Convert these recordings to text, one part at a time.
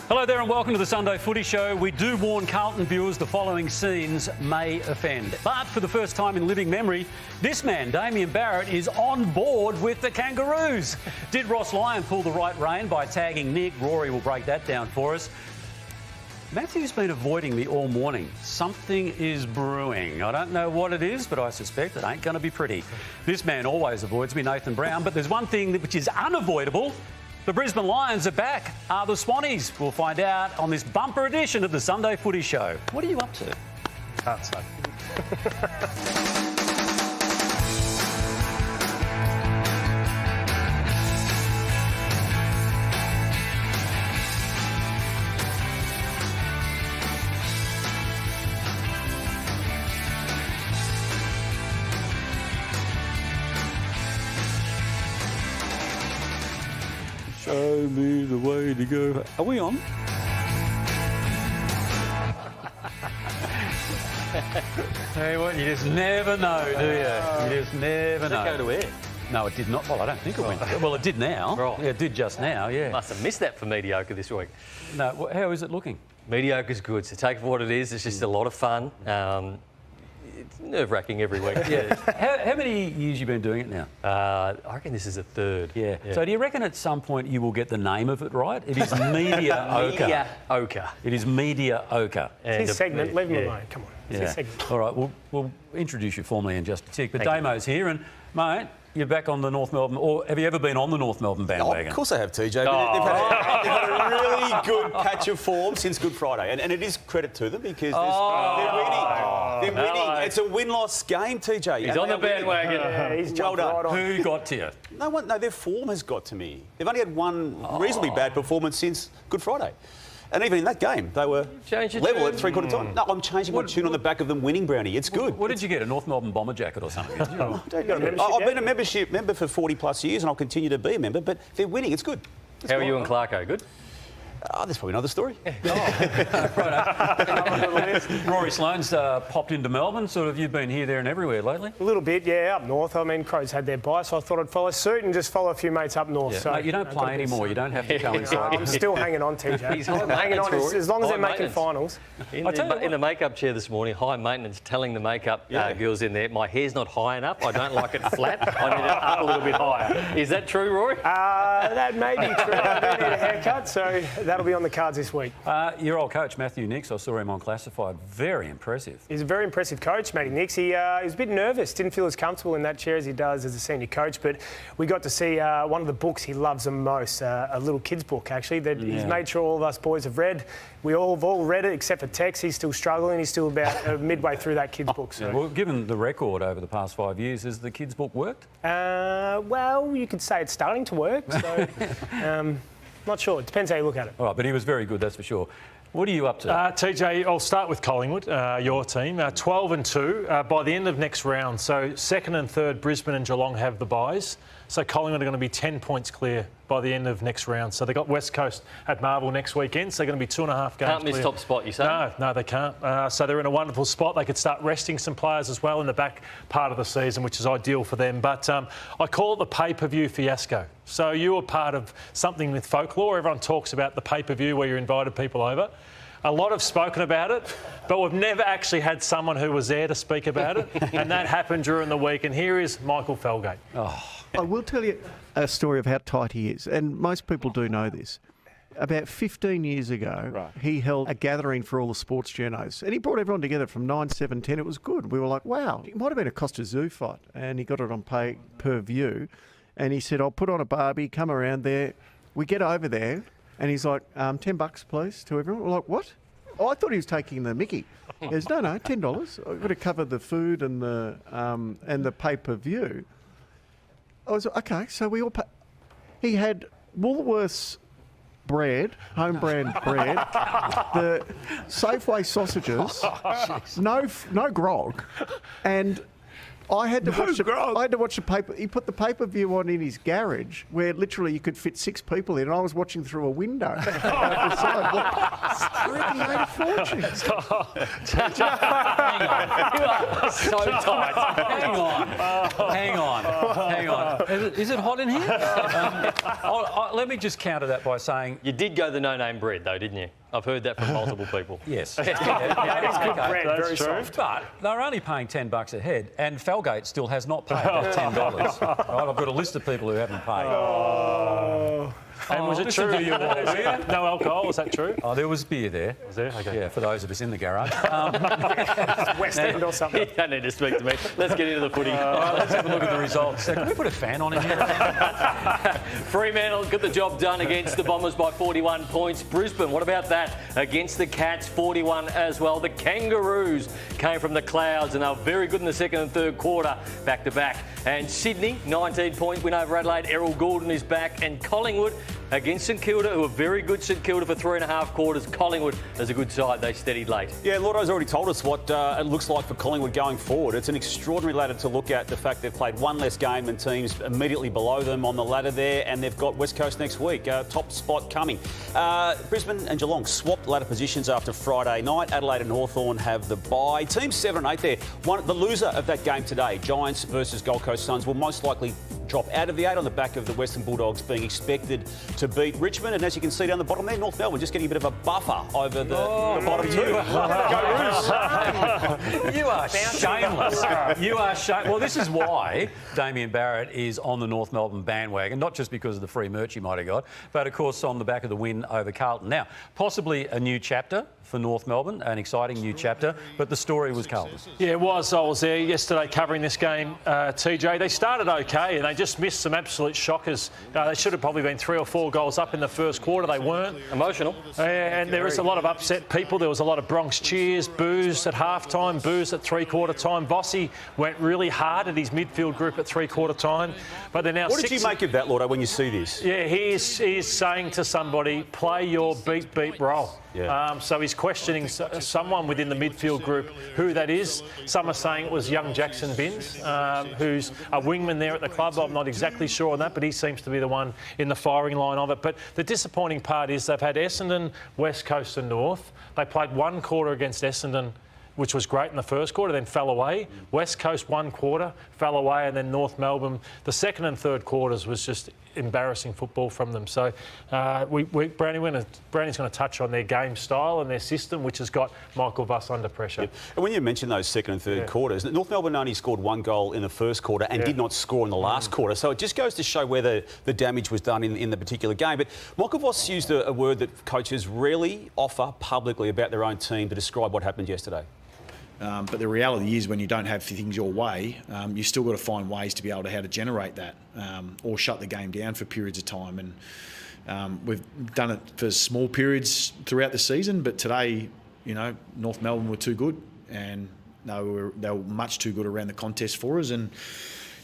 Hello there and welcome to the Sunday Footy Show. We do warn Carlton viewers the following scenes may offend. But for the first time in living memory, this man, Damien Barrett, is on board with the Kangaroos. Did Ross Lyon pull the right rein by tagging Nick? Rory will break that down for us. Matthew's been avoiding me all morning. Something is brewing. I don't know what it is, but I suspect it ain't going to be pretty. This man always avoids me, Nathan Brown, but there's one thing which is unavoidable. The Brisbane Lions are back. Are the Swannies? We'll find out on this bumper edition of the Sunday Footy Show. What are you up to? Can't say. Show me the way to go. Are we on? Tell you what, you just never know, do you? You just never know. Did it go to air? No, it did not. Well, I don't think it went. Well, it did now. Right. Yeah, it did just now, yeah. Must have missed that for Media-Ocre this week. No, how is it looking? Media-Ocre's good, so take it for what it is. It's just a lot of fun. It's nerve-wracking every week. Yeah. How many years you been doing it now? I reckon this is a third. Yeah. So do you reckon at some point you will get the name of it right? It is Media-Ocre. Media-Ocre. It is Media-Ocre. It's his segment. Leave him alone. Come on. It's his segment. All right, we'll introduce you formally in just a tick. But Damo's here, and mate, you're back on the North Melbourne, or have you ever been on the North Melbourne bandwagon? Oh, of course I have, TJ. They've had a really good patch of form since Good Friday, and it is credit to them because they're winning. They're winning. It's a win-loss game, TJ. He's on the bandwagon. Yeah, he's jumped right on. Who got to you? No, their form has got to me. They've only had one reasonably bad performance since Good Friday. And even in that game, they were level at three-quarter time. No, I'm changing my tune on the back of them winning, Brownie. It's good. What did you get, a North Melbourne bomber jacket or something? I've been a membership member for 40-plus years, and I'll continue to be a member, but they're winning. It's good. How are you and Clarko? Good? There's probably another story. Rory Sloane's popped into Melbourne. Sort of, you've been here, there and everywhere lately? A little bit, yeah, up north. I mean, Crows had their bye, so I thought I'd follow suit and just follow a few mates up north. Yeah. So, Mate, you don't play anymore. You don't have to coincide. I'm still hanging on, TJ. He's high hanging on maintenance, as long as Rory. they're High making finals. In the makeup chair this morning, high maintenance, telling the makeup girls in there, my hair's not high enough. I don't like it flat. I need it up a little bit higher. Is that true, Rory? That may be true. I do need a haircut, so that'll be on the cards this week. Your old coach, Matthew Nix, I saw him on Classified. Very impressive. He's a very impressive coach, Matty Nix. He was a bit nervous, didn't feel as comfortable in that chair as he does as a senior coach, but we got to see one of the books he loves the most, a little kid's book, actually, that he's made sure all of us boys have read. We've all read it, except for Tex. He's still struggling. He's still about midway through that kid's book. So. Well, given the record over the past 5 years, has the kid's book worked? Well, you could say it's starting to work, so not sure. It depends how you look at it. All right, but he was very good, that's for sure. What are you up to? TJ, I'll start with Collingwood, your team. 12 and 2 by the end of next round. So second and third, Brisbane and Geelong have the byes. So Collingwood are going to be 10 points clear by the end of next round. So they've got West Coast at Marvel next weekend. So they're going to be 2.5 games Can't miss clear. top spot, you say? No, they can't. So they're in a wonderful spot. They could start resting some players as well in the back part of the season, which is ideal for them. But I call it the pay-per-view fiasco. So you were part of something with folklore. Everyone talks about the pay-per-view where you invited people over. A lot have spoken about it, but we've never actually had someone who was there to speak about it, and that happened during the week. And here is Michael Felgate. I will tell you a story of how tight he is, and most people do know this. About 15 years ago, he held a gathering for all the sports journos, and he brought everyone together from 9, 7, 10. It was good. We were like, wow, it might have been a Costa Zoo fight, and he got it on pay-per-view, and he said, I'll put on a barbie, come around there. We get over there, and he's like, $10 please to everyone. We're like, what? Oh, I thought he was taking the mickey. He goes, no, $10. I've got to cover the food and the pay-per-view. I was like, okay, so we all pay. He had Woolworths bread, home brand bread, the Safeway sausages, no grog, and I had to watch the paper. He put the pay-per-view on in his garage, where literally you could fit 6 people in, and I was watching through a window. He made a fortune. Hang on. You are so tight. Hang on. Is it hot in here? Let me just counter that by saying... You did go the no-name bread, though, didn't you? I've heard that from multiple people. Yes. That is good bread, That's very true. soft. But they're only paying $10 a head, and Felgate still has not paid that $10. Right, I've got a list of people who haven't paid. And was it true? listen to you all, will you? No alcohol, was that true? Oh, there was beer there. Was there? Okay. Yeah, for those of us in the garage. West End or something. You don't need to speak to me. Let's get into the footy. All right, let's have a look at the results. Can we put a fan on in here? Fremantle got the job done against the Bombers by 41 points. Brisbane, what about that? Against the Cats, 41 as well. The Kangaroos came from the clouds and they were very good in the second and third quarter, back to back. And Sydney, 19-point win over Adelaide. Errol Gordon is back. And Collingwood against St Kilda, who are very good. St Kilda for 3.5 quarters. Collingwood is a good side. They steadied late. Yeah, Llordo's already told us what it looks like for Collingwood going forward. It's an extraordinary ladder to look at. The fact they've played one less game than teams immediately below them on the ladder there, and they've got West Coast next week. Top spot coming. Brisbane and Geelong swapped ladder positions after Friday night. Adelaide and Hawthorn have the bye. Teams 7 and 8 there. The loser of that game today, Giants versus Gold Coast Suns, will most likely drop out of the 8 on the back of the Western Bulldogs being expected to beat Richmond. And as you can see down the bottom there, North Melbourne just getting a bit of a buffer over the bottom two. You are shameless. You are shameless. Well, this is why Damien Barrett is on the North Melbourne bandwagon, not just because of the free merch he might have got, but of course on the back of the win over Carlton. Now, possibly a new chapter for North Melbourne, an exciting new chapter, but the story was Carlton. Yeah, it was. I was there yesterday covering this game, TJ. They started okay and they just missed some absolute shockers. They should have probably been 3 or 4 goals up in the first quarter. They weren't. Emotional. And there was a lot of upset people. There was a lot of Bronx cheers, boos at half-time, boos at three-quarter time. Vossi went really hard at his midfield group at three-quarter time. But they're now What did you make of that, Llordo, when you see this? Yeah, he is saying to somebody, play your beat role. Yeah. So he's questioning someone within the midfield group who that is. Some are saying it was young Jackson Binns, who's a wingman there at the club. I'm not exactly sure on that, but he seems to be the one in the firing line of it. But the disappointing part is they've had Essendon, West Coast and North. They played one quarter against Essendon, which was great in the first quarter, then fell away. West Coast 1 quarter, fell away, and then North Melbourne. The second and third quarters was just embarrassing football from them. So Browny's going to touch on their game style and their system, which has got Michael Voss under pressure. Yep. And when you mention those second and third quarters, North Melbourne only scored 1 goal in the first quarter and did not score in the last quarter. So it just goes to show where the damage was done in the particular game. But Michael Voss used a word that coaches rarely offer publicly about their own team to describe what happened yesterday. But the reality is when you don't have things your way, you still got to find ways to be able to how to generate that or shut the game down for periods of time. And we've done it for small periods throughout the season, but today, North Melbourne were too good and they were much too good around the contest for us. And,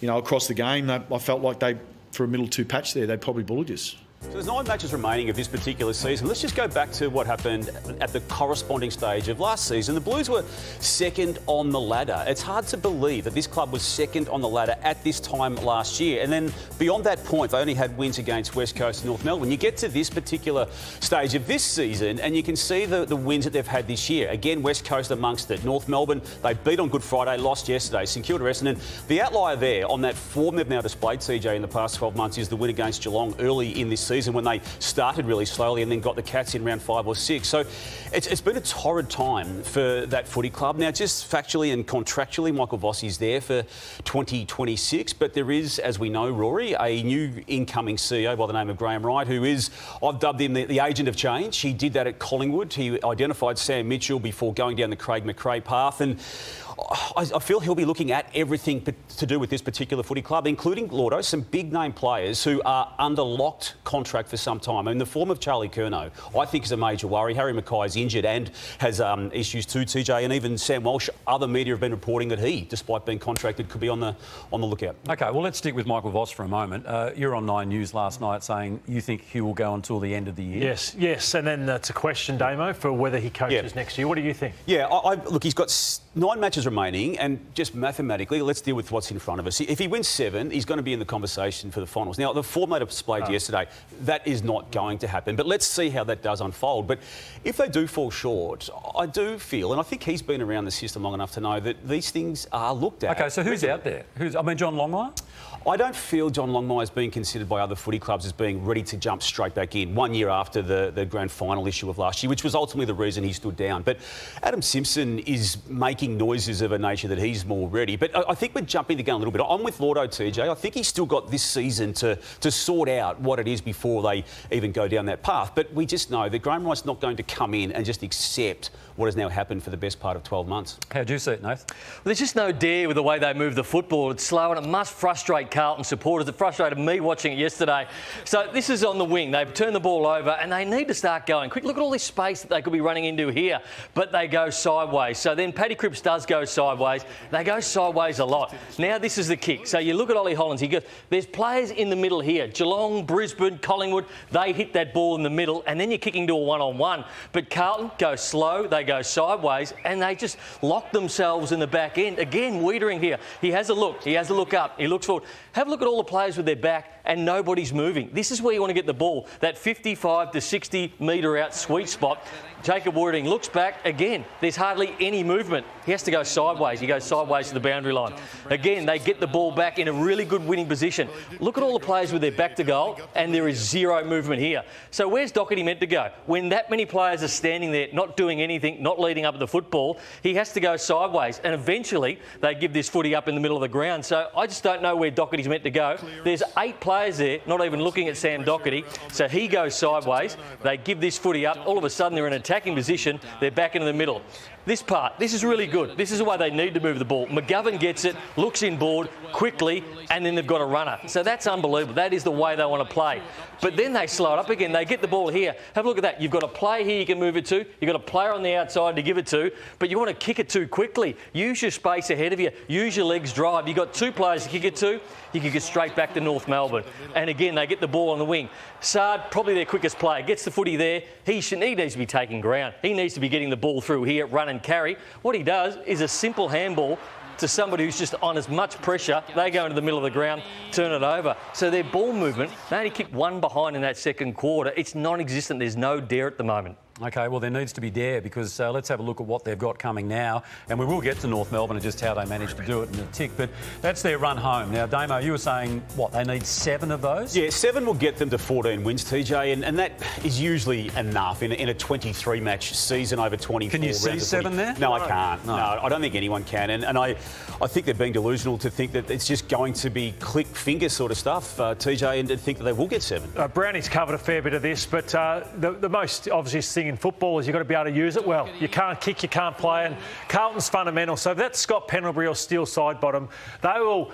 across the game, I felt like for a middle 2 patch there, they probably bullied us. So there's 9 matches remaining of this particular season. Let's just go back to what happened at the corresponding stage of last season. The Blues were second on the ladder. It's hard to believe that this club was second on the ladder at this time last year. And then beyond that point, they only had wins against West Coast and North Melbourne. You get to this particular stage of this season and you can see the wins that they've had this year. Again, West Coast amongst it. North Melbourne, they beat on Good Friday, lost yesterday. St Kilda, Essendon. The outlier there on that form they've now displayed, TJ, in the past 12 months is the win against Geelong early in this season when they started really slowly and then got the Cats in round 5 or 6. So it's been a torrid time for that footy club. Now, just factually and contractually, Michael Voss is there for 2026, but there is, as we know, Rory, a new incoming CEO by the name of Graham Wright, who is, I've dubbed him the agent of change. He did that at Collingwood. He identified Sam Mitchell before going down the Craig McRae path, and I feel he'll be looking at everything to do with this particular footy club, including, Llordo, some big-name players who are under locked contract for some time. In the form of Charlie Curnow, I think is a major worry. Harry Mackay's injured and has issues too, TJ, and even Sam Walsh. Other media have been reporting that he, despite being contracted, could be on the lookout. OK, well, let's stick with Michael Voss for a moment. You're on 9 News last night saying you think he will go until the end of the year. Yes, and then to question Damo for whether he coaches next year. What do you think? Yeah, look, he's got 9 matches remaining, and just mathematically, let's deal with what's in front of us. If he wins 7, he's going to be in the conversation for the finals. Now, the form they displayed yesterday, that is not going to happen. But let's see how that does unfold. But if they do fall short, I do feel, and I think he's been around the system long enough to know that these things are looked at. OK, so who's out there? John Longmire? I don't feel John Longmire is being considered by other footy clubs as being ready to jump straight back in 1 year after the grand final issue of last year, which was ultimately the reason he stood down. But Adam Simpson is making noises of a nature that he's more ready. But I think we're jumping the gun a little bit. I'm with Llordo, TJ. I think he's still got this season to sort out what it is before they even go down that path. But we just know that Graham Wright's not going to come in and just accept what has now happened for the best part of 12 months. How do you see it, Nath? Well, there's just no dare with the way they move the football. It's slow and it must frustrate Carlton supporters. It frustrated me watching it yesterday. So this is on the wing. They've turned the ball over and they need to start going quick. Look at all this space that they could be running into here, but they go sideways. So then Paddy Cripps does go sideways. They go sideways a lot. Now this is the kick. So you look at Ollie Hollands. He goes, there's players in the middle here. Geelong, Brisbane, Collingwood, they hit that ball in the middle and then you're kicking to a one-on-one. But Carlton go slow, they go sideways and they just lock themselves in the back end. Again, Weideman here. He has a look. He has a look up. He looks forward. Have a look at all the players with their back and nobody's moving. This is where you want to get the ball. That 55 to 60 metre out sweet spot. Jacob Weideman looks back. Again, there's hardly any movement. He has to go sideways. He goes sideways to the boundary line. Again, they get the ball back in a really good winning position. Look at all the players with their back to goal and there is zero movement here. So where's Doherty meant to go? When that many players are standing there, not doing anything, not leading up the football, he has to go sideways and eventually they give this footy up in the middle of the ground. So I just don't know where Doherty's meant to go. There's 8 players there, not even looking at Sam Doherty. So he goes sideways. They give this footy up. All of a sudden they're in an attacking position. They're back into the middle. This part, this is really good. This is the way they need to move the ball. McGovern gets it, looks inboard quickly, and then they've got a runner. So that's unbelievable. That is the way they want to play. But then they slow it up again. They get the ball here. Have a look at that. You've got a player here you can move it to. You've got a player on the outside to give it to, but you want to kick it to quickly. Use your space ahead of you. Use your legs drive. You've got 2 players to kick it to. You can get straight back to North Melbourne. And again, they get the ball on the wing. Sard, probably their quickest player, gets the footy there. He needs to be taking ground. He needs to be getting the ball through here, run and carry. What he does is a simple handball to somebody who's just on as much pressure. They go into the middle of the ground, turn it over. So their ball movement, they only kicked 1 behind in that second quarter. It's non-existent. There's no dare at the moment. OK, well, there needs to be dare because let's have a look at what they've got coming now. And we will get to North Melbourne and just how they managed to do it in a tick. But that's their run home. Now, Damo, you were saying, what, they need 7 of those? Yeah, 7 will get them to 14 wins, TJ, and that is usually enough in a 23-match season over 24 Can you see 7 there? No, I can't. No, I don't think anyone can. And I think they're being delusional to think that it's just going to be click finger sort of stuff, TJ, and to think that they will get 7. Browny's covered a fair bit of this, but the most obvious thing in football is you've got to be able to use it well. You can't kick, you can't play, and Carlton's fundamental. So if that's Scott Pendlebury or Steele Sidebottom, they will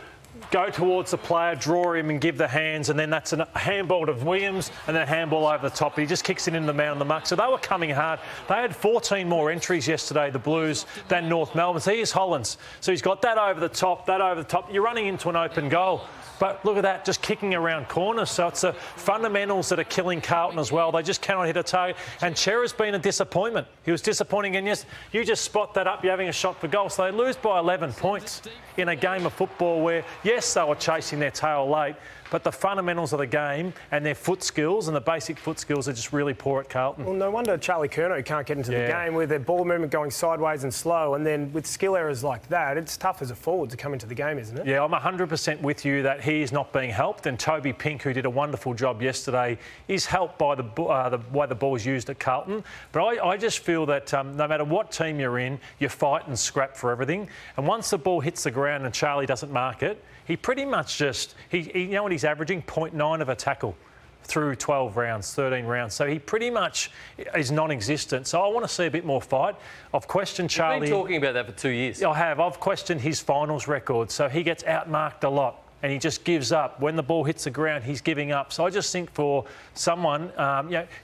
go towards the player, draw him and give the hands, and then that's a handball to Williams and then a handball over the top. He just kicks it in the man on the muck. So they were coming hard. They had 14 more entries yesterday, the Blues, than North Melbourne. So here's Hollands. So he's got that over the top, that over the top. You're running into an open goal. But look at that, just kicking around corners. So it's the fundamentals that are killing Carlton as well. They just cannot hit a target. And Chera's been a disappointment. He was disappointing. And yes, you just spot that up, you're having a shot for goal. So they lose by 11 points in a game of football where, yes, they were chasing their tail late, but the fundamentals of the game and their foot skills and the basic foot skills are just really poor at Carlton. Well, no wonder Charlie Curnow can't get into the game with their ball movement going sideways and slow. And then with skill errors like that, it's tough as a forward to come into the game, isn't it? Yeah, I'm 100% with you that he is not being helped. And Toby Pink, who did a wonderful job yesterday, is helped by the way the ball is used at Carlton. But I just feel that no matter what team you're in, you fight and scrap for everything. And once the ball hits the ground and Charlie doesn't mark it, he pretty much just, you know what he's averaging? 0.9 of a tackle through 12 rounds, 13 rounds. So he pretty much is non-existent. So I want to see a bit more fight. I've questioned Charlie. You've been talking about that for 2 years. I have. I've questioned his finals record. So he gets outmarked a lot. and he just gives up. When the ball hits the ground, he's giving up. So I just think for someone,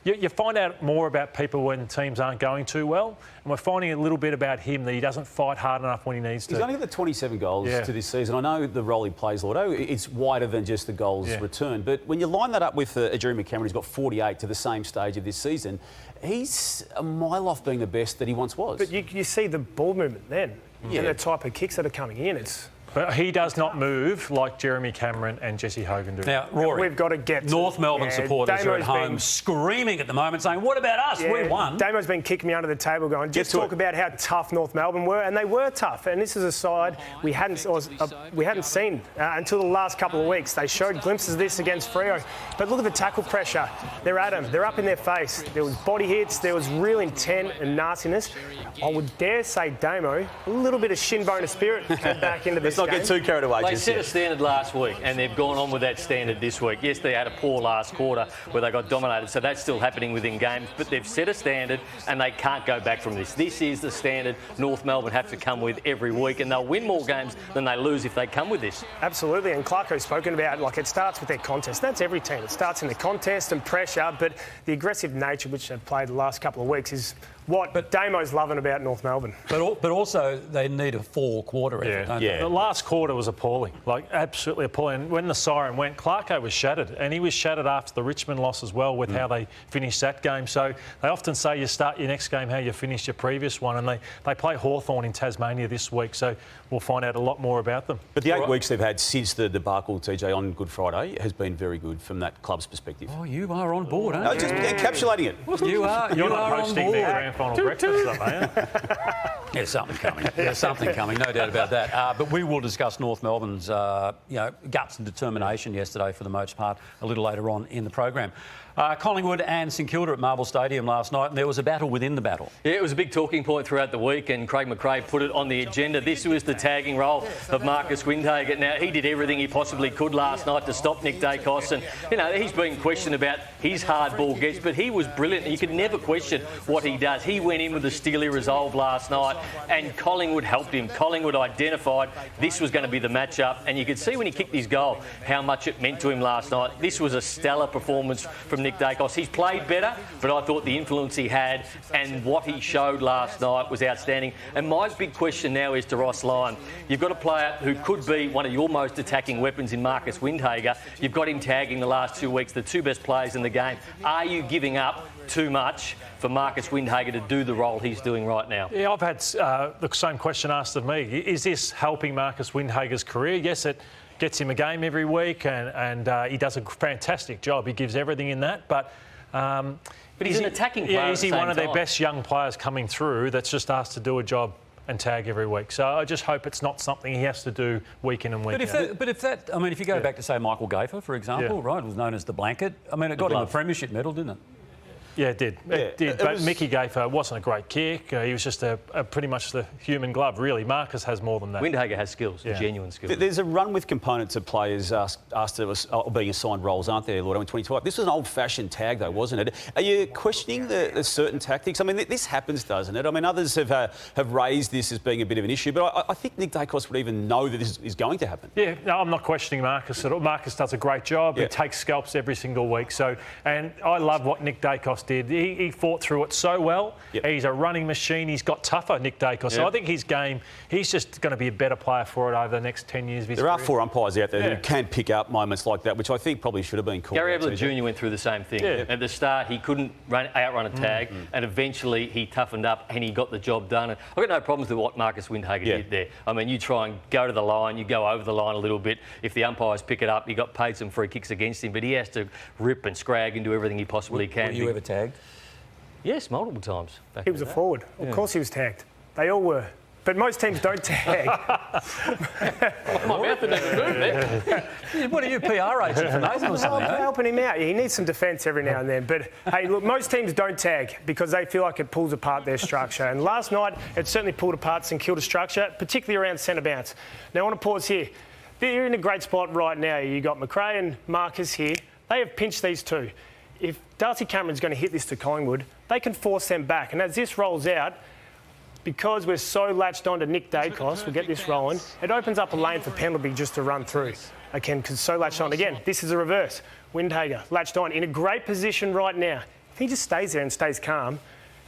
you find out more about people when teams aren't going too well, and we're finding a little bit about him that he doesn't fight hard enough when he needs to. He's only got the 27 goals to this season. I know the role he plays, Llordo, it's wider than just the goals returned. But when you line that up with Jeremy Cameron, who's got 48 to the same stage of this season, he's a mile off being the best that he once was. But you see the ball movement then, and the type of kicks that are coming in. But he does not move like Jeremy Cameron and Jesse Hogan do. Now, Rory, we've got to get North Melbourne supporters are at home screaming at the moment, saying, "What about us? We won." Damo's been kicking me under the table, going, "Just talk about how tough North Melbourne were," and they were tough. And this is a side we hadn't seen until the last couple of weeks. They showed glimpses of this against Freo, but look at the tackle pressure. They're at them. They're up in their face. There was body hits. There was real intent and nastiness. I would dare say Damo, a little bit of shin bone of spirit came back into this. Let's not get too carried away. They set a standard last week and they've gone on with that standard this week. Yes, they had a poor last quarter where they got dominated, so that's still happening within games, but they've set a standard and they can't go back from this. This is the standard North Melbourne have to come with every week, and they'll win more games than they lose if they come with this. Absolutely, and Clarko's spoken about, it starts with their contest. That's every team. It starts in the contest and pressure, but the aggressive nature which they've played the last couple of weeks is what Damo's loving about North Melbourne. But also they need a full quarter effort, don't they? The last quarter was appalling, absolutely appalling. When the siren went, Clarko was shattered, and he was shattered after the Richmond loss as well with how they finished that game. So they often say you start your next game how you finished your previous one, and they play Hawthorn in Tasmania this week, so we'll find out a lot more about them. But the 8 weeks they've had since the debacle, TJ, on Good Friday has been very good from that club's perspective. Oh, you are on board, aren't you? No, just encapsulating it. You are. You're not on hosting board. the grand final breakfast, are you? There's something coming. There's something coming, no doubt about that. But we will discuss North Melbourne's, guts and determination yesterday for the most part a little later on in the program. Collingwood and St Kilda at Marble Stadium last night, and there was a battle within the battle. Yeah, it was a big talking point throughout the week, and Craig McRae put it on the agenda. This was the tagging role of Marcus Windhager. Now, he did everything he possibly could last night to stop Nick Daicos, and, he's been questioned about his hard ball gets, but he was brilliant. You could never question what he does. He went in with a steely resolve last night, and Collingwood helped him. Collingwood identified this was going to be the matchup, and you could see when he kicked his goal how much it meant to him last night. This was a stellar performance from Nick Daicos. He's played better, but I thought the influence he had and what he showed last night was outstanding. And my big question now is to Ross Lyon. You've got a player who could be one of your most attacking weapons in Marcus Windhager. You've got him tagging the last 2 weeks, the two best players in the game. Are you giving up too much for Marcus Windhager to do the role he's doing right now? Yeah, I've had the same question asked of me. Is this helping Marcus Windhager's career? Yes, it gets him a game every week, and he does a fantastic job. He gives everything in that, but he's an attacking player. Yeah, is he one of their best young players coming through that's just asked to do a job and tag every week? So I just hope it's not something he has to do week in and week out. But if you go back to, say, Michael Gaffer, for example, right, was known as the blanket. It got him a premiership medal, didn't it? Yeah, it did. It did. But Mickey Gaffer wasn't a great kick. He was just pretty much the human glove, really. Marcus has more than that. Windhager has skills, genuine skills. There's a run with components of players asked to being assigned roles, aren't there, Llordo, in 2012? This was an old-fashioned tag, though, wasn't it? Are you questioning the certain tactics? This happens, doesn't it? Others have raised this as being a bit of an issue, but I think Nick Daicos would even know that this is going to happen. Yeah, no, I'm not questioning Marcus at all. Marcus does a great job. He takes scalps every single week. And I love what Nick Daicos did. He fought through it so well. He's a running machine. He's got tougher, Nick Daicos. So I think his game, he's just going to be a better player for it over the next 10 years of his career. There are 4 umpires out there who can pick up moments like that, which I think probably should have been called. Gary Ablett Jr. went through the same thing. At the start, he couldn't outrun a tag, and eventually he toughened up and he got the job done. And I've got no problems with what Marcus Windhager did there. You try and go to the line, you go over the line a little bit. If the umpires pick it up, he got paid some free kicks against him, but he has to rip and scrag and do everything he possibly can. Were you ever tagged? Yes, multiple times. He was a forward. Of course he was tagged. They all were. But most teams don't tag. My mouth didn't even move there. What are you, PR agent for Nathan or something? I'm helping him out. He needs some defence every now and then. But, hey, look, most teams don't tag because they feel like it pulls apart their structure. And last night, it certainly pulled apart St Kilda's structure, particularly around centre bounce. Now, I want to pause here. They're in a great spot right now. You got McRae and Marcus here. They have pinched these two. If Darcy Cameron's going to hit this to Collingwood, they can force them back. And as this rolls out, because we're so latched on to Nick Daicos, we'll get this rolling, it opens up a lane for Pendlebury just to run through. Again, because so latched on. Again, this is a reverse. Windhager latched on in a great position right now. If he just stays there and stays calm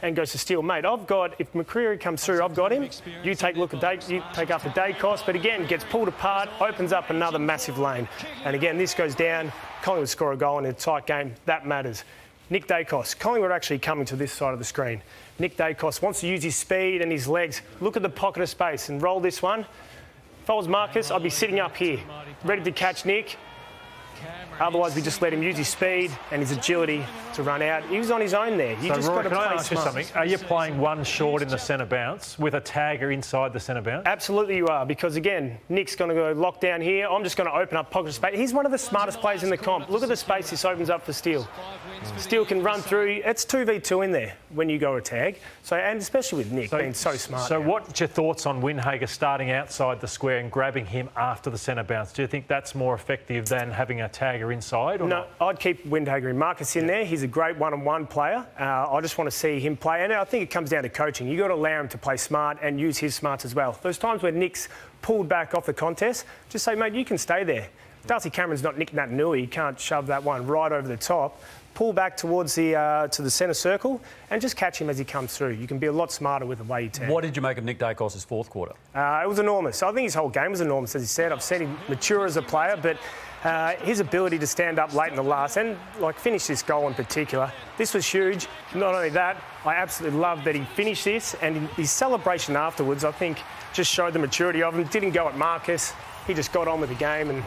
and goes to steal, mate, if McCreary comes through, I've got him. You take a look at you take up the Daicos, but again, gets pulled apart, opens up another massive lane. And again, this goes down. Collingwood score a goal in a tight game. That matters. Nick Daicos. Collingwood are actually coming to this side of the screen. Nick Daicos wants to use his speed and his legs. Look at the pocket of space and roll this one. If I was Marcus, I'd be sitting up here, ready to catch Nick. Otherwise, we just let him use his speed and his agility to run out. He was on his own there. You just got to play smart. Can I ask you something? Are you playing one short in the centre bounce with a tagger inside the centre bounce? Absolutely you are, because again, Nick's going to go lock down here. I'm just going to open up pocket of space. He's one of the smartest players in the comp. Look at the space this opens up for Steele. Steele can run through. It's 2v2 in there when you go a tag. So, and especially with Nick being so smart. So what's your thoughts on Windhager starting outside the square and grabbing him after the centre bounce? Do you think that's more effective than having a tagger inside? Or no, I'd keep Windhager and Marcus in there. He's a great one-on-one player. I just want to see him play. And I think it comes down to coaching. You've got to allow him to play smart and use his smarts as well. Those times where Nick's pulled back off the contest, just say, mate, you can stay there. Darcy Cameron's not Nick Natanui. He can't shove that one right over the top. Pull back towards the to the centre circle and just catch him as he comes through. You can be a lot smarter with the way you tag. What did you make of Nick Daicos' fourth quarter? It was enormous. I think his whole game was enormous, as he said. I've seen him mature as a player, but his ability to stand up late in the last and finish this goal in particular, this was huge. Not only that, I absolutely love that he finished this, and his celebration afterwards, I think, just showed the maturity of him. Didn't go at Marcus. He just got on with the game and.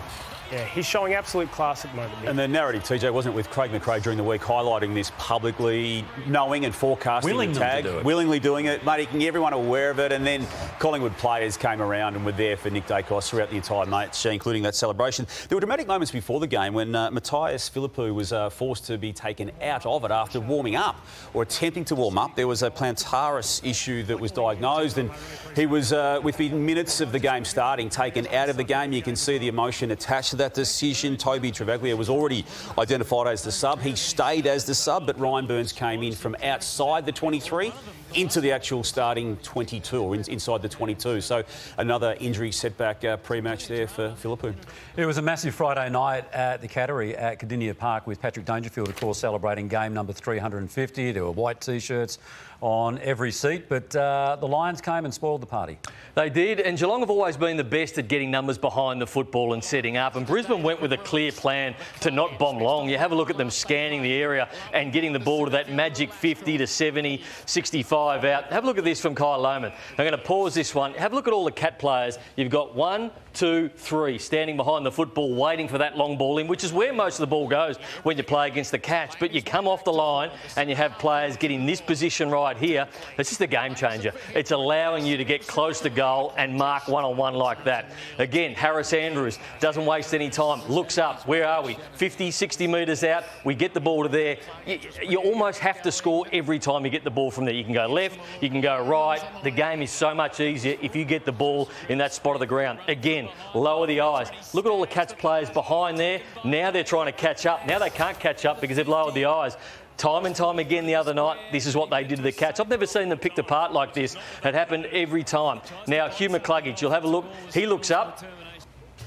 Yeah, he's showing absolute class at the moment. And the narrative, TJ, wasn't it, with Craig McRae during the week highlighting this publicly, knowing and forecasting the tag, willingly doing it, making everyone aware of it, and then Collingwood players came around and were there for Nick Daicos throughout the entire match, including that celebration. There were dramatic moments before the game when Matthias Philippou was forced to be taken out of it after warming up or attempting to warm up. There was a plantaris issue that was diagnosed, and he was, within minutes of the game starting, taken out of the game. You can see the emotion attached to that decision. Toby Travaglia was already identified as the sub. He stayed as the sub, but Ryan Burns came in from outside the 23 into the actual starting 22, or inside the 22. So another injury setback pre-match there for Philippou. It was a massive Friday night at the Cattery at Cardinia Park with Patrick Dangerfield, of course, celebrating game number 350. There were white T-shirts on every seat, but the Lions came and spoiled the party. They did, and Geelong have always been the best at getting numbers behind the football and setting up, and Brisbane went with a clear plan to not bomb long. You have a look at them scanning the area and getting the ball to that magic 50 to 70, 65 out. Have a look at this from Kyle Lohmann. I'm going to pause this one. Have a look at all the Cat players. You've got 1, 2, 3 standing behind the football waiting for that long ball in, which is where most of the ball goes when you play against the Cats. But you come off the line and you have players getting this position right here. It's just a game changer. It's allowing you to get close to goal and mark one-on-one like that. Again, Harris Andrews doesn't waste any time, looks up. Where are we? 50, 60 metres out. We get the ball to there. You almost have to score every time you get the ball from there. You can go left, you can go right. The game is so much easier if you get the ball in that spot of the ground. Again, lower the eyes. Look at all the Cats players behind there. Now they're trying to catch up. Now they can't catch up because they've lowered the eyes. Time and time again the other night, this is what they did to the Cats. I've never seen them picked apart like this. It happened every time. Now, Hugh McCluggage, you'll have a look. He looks up.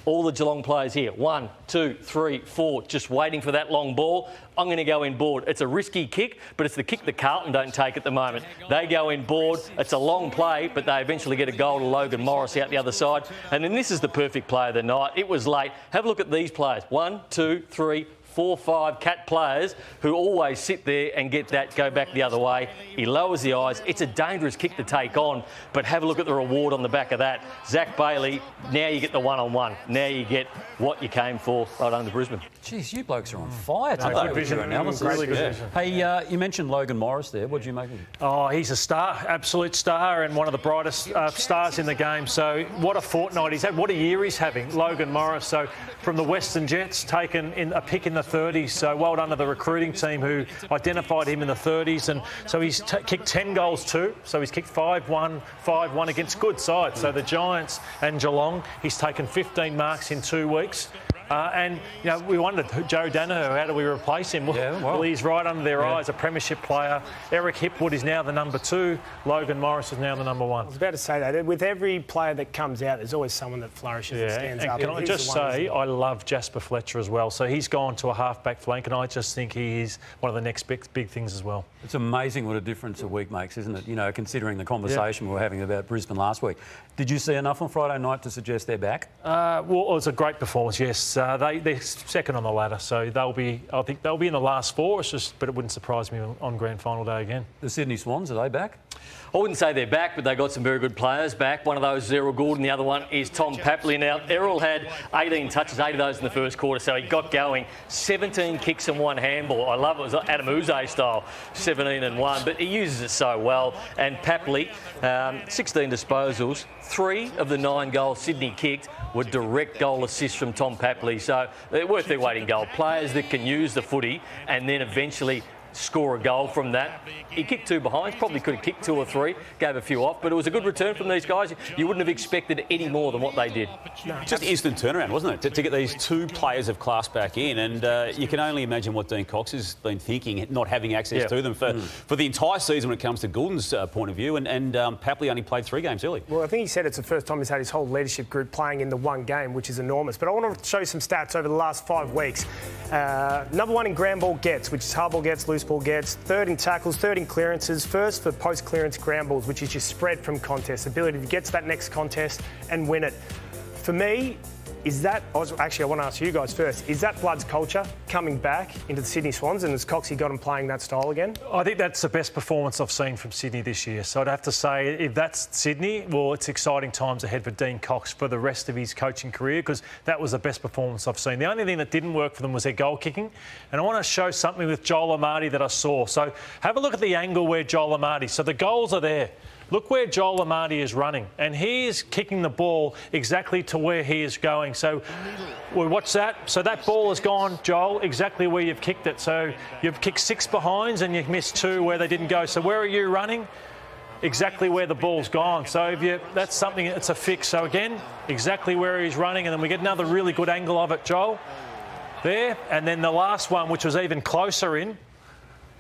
All the Geelong players here, 1, 2, 3, 4, just waiting for that long ball. I'm going to go in board. It's a risky kick, but it's the kick that Carlton don't take at the moment. They go in board. It's a long play, but they eventually get a goal to Logan Morris out the other side. And then this is the perfect play of the night. It was late. Have a look at these players. 1, 2, 3, 4, 5 Cat players who always sit there and get that, go back the other way. He lowers the eyes. It's a dangerous kick to take on, but have a look at the reward on the back of that. Zach Bailey, now you get the one-on-one. Now you get what you came for right under Brisbane. Jeez, you blokes are on fire today. Good vision. Analysis. Really good vision. Hey, you mentioned Logan Morris there. What did you make of him? Oh, he's a star, absolute star, and one of the brightest stars in the game. So what a fortnight he's had. What a year he's having, Logan Morris. So from the Western Jets, taken in a pick in the 30s. So well done to the recruiting team who identified him in the 30s. And so he's kicked 10 goals too. So he's kicked 5-1, 5-1 against good sides. So the Giants and Geelong, he's taken 15 marks in 2 weeks. And, you know, we wondered, Joe Dano, how do we replace him? Well, he's right under their eyes, a premiership player. Eric Hipwood is now the number 2. Logan Morris is now the number 1. I was about to say that. With every player that comes out, there's always someone that flourishes and stands up. Can I just say, I love Jasper Fletcher as well. So he's gone to a half-back flank, and I just think he is one of the next big things as well. It's amazing what a difference a week makes, isn't it? You know, considering the conversation we were having about Brisbane last week. Did you see enough on Friday night to suggest they're back? Well, it was a great performance, yes. They're second on the ladder, so I think they'll be in the last 4. But it wouldn't surprise me on grand final day again. The Sydney Swans, are they back? I wouldn't say they're back, but they've got some very good players back. One of those is Errol Gordon, the other one is Tom Papley. Now, Errol had 18 touches, 8 of those in the first quarter, so he got going. 17 kicks and 1 handball. I love it. It was Adam Uze style, 17 and 1, but he uses it so well. And Papley, 16 disposals, 3 of the 9 goals Sydney kicked were direct goal assists from Tom Papley. So they're worth their weight in gold. Players that can use the footy and then eventually score a goal from that. He kicked 2 behinds, probably could have kicked 2 or 3, gave a few off, but it was a good return from these guys. You wouldn't have expected any more than what they did. Just instant turnaround, wasn't it, to get these 2 players of class back in, and you can only imagine what Dean Cox has been thinking, not having access to them for the entire season when it comes to Goulden's point of view, and Papley only played 3 games early. Well, I think he said it's the first time he's had his whole leadership group playing in the one game, which is enormous. But I want to show you some stats over the last 5 weeks. Number 1 in ground ball gets, which is hard ball gets, loose ball gets. 3rd in tackles, 3rd in clearances, 1st for post-clearance ground balls, which is your spread from contest, ability to get to that next contest and win it. For me, actually, I want to ask you guys first, is that Blood's culture coming back into the Sydney Swans, and has Coxie got him playing that style again? I think that's the best performance I've seen from Sydney this year. So I'd have to say, if that's Sydney, well, it's exciting times ahead for Dean Cox for the rest of his coaching career, because that was the best performance I've seen. The only thing that didn't work for them was their goal kicking. And I want to show something with Joel Amati that I saw. So have a look at the angle where Joel Amati, so the goals are there. Look where Joel Amati is running, and he is kicking the ball exactly to where he is going. So, well, watch that. So that ball has gone, Joel, exactly where you've kicked it. So you've kicked 6 behinds and you've missed 2 where they didn't go. So where are you running? Exactly where the ball's gone. So that's something, it's a fix. So again, exactly where he's running, and then we get another really good angle of it, Joel. There, and then the last one, which was even closer in.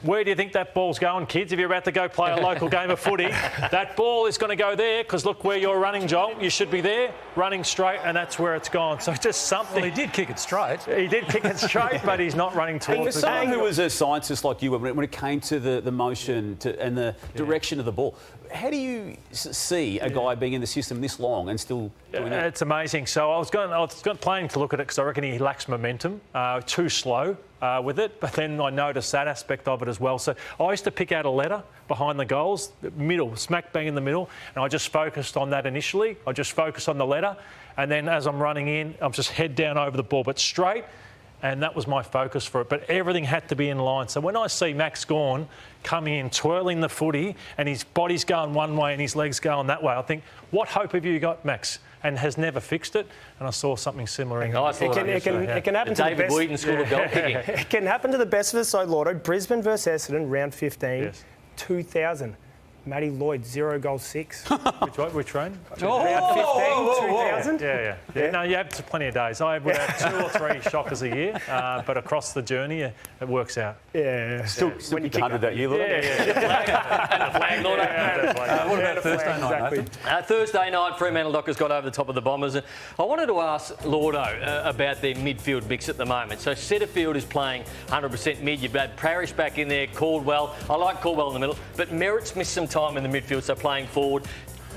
Where do you think that ball's going, kids? If you're about to go play a local game of footy, that ball is going to go there, because look where you're running, Joel. You should be there, running straight, and that's where it's gone. So just something. Well, he did kick it straight. He did kick it straight, but he's not running towards it. Someone who was a scientist like you, when it came to the motion and the direction of the ball, how do you see a guy being in the system this long and still doing that? It's amazing. So I was planning to look at it because I reckon he lacks momentum, too slow with it. But then I noticed that aspect of it as well. So I used to pick out a letter behind the goals, middle, smack bang in the middle, and I just focused on that initially. I just focused on the letter, and then as I'm running in, I'm just head down over the ball, but straight. And that was my focus for it. But everything had to be in line. So when I see Max Gawn coming in, twirling the footy, and his body's going one way and his legs going that way, I think, what hope have you got, Max? And has never fixed it. And I saw something similar. It can happen to the best. David Wheaton School of Goal Kicking. It can happen to the best of us, so Llordo. Brisbane versus Essendon, round 15, 2000. Matty Lloyd, 0 goals 6. Which round? Round 15, 2000. Yeah. No, you have plenty of days. I would have 2 or 3 shockers a year, but across the journey, it works out. Yeah. Still when you kick 100 that year, Lloyd. And the flag, Llordo. What about Thursday night, Exactly. Thursday night, Fremantle Dockers got over the top of the Bombers. And I wanted to ask Llordo about their midfield mix at the moment. So Setterfield is playing 100% mid. You've had Parrish back in there, Caldwell. I like Caldwell in the middle, but Merritt's missed some time in the midfield, so playing forward.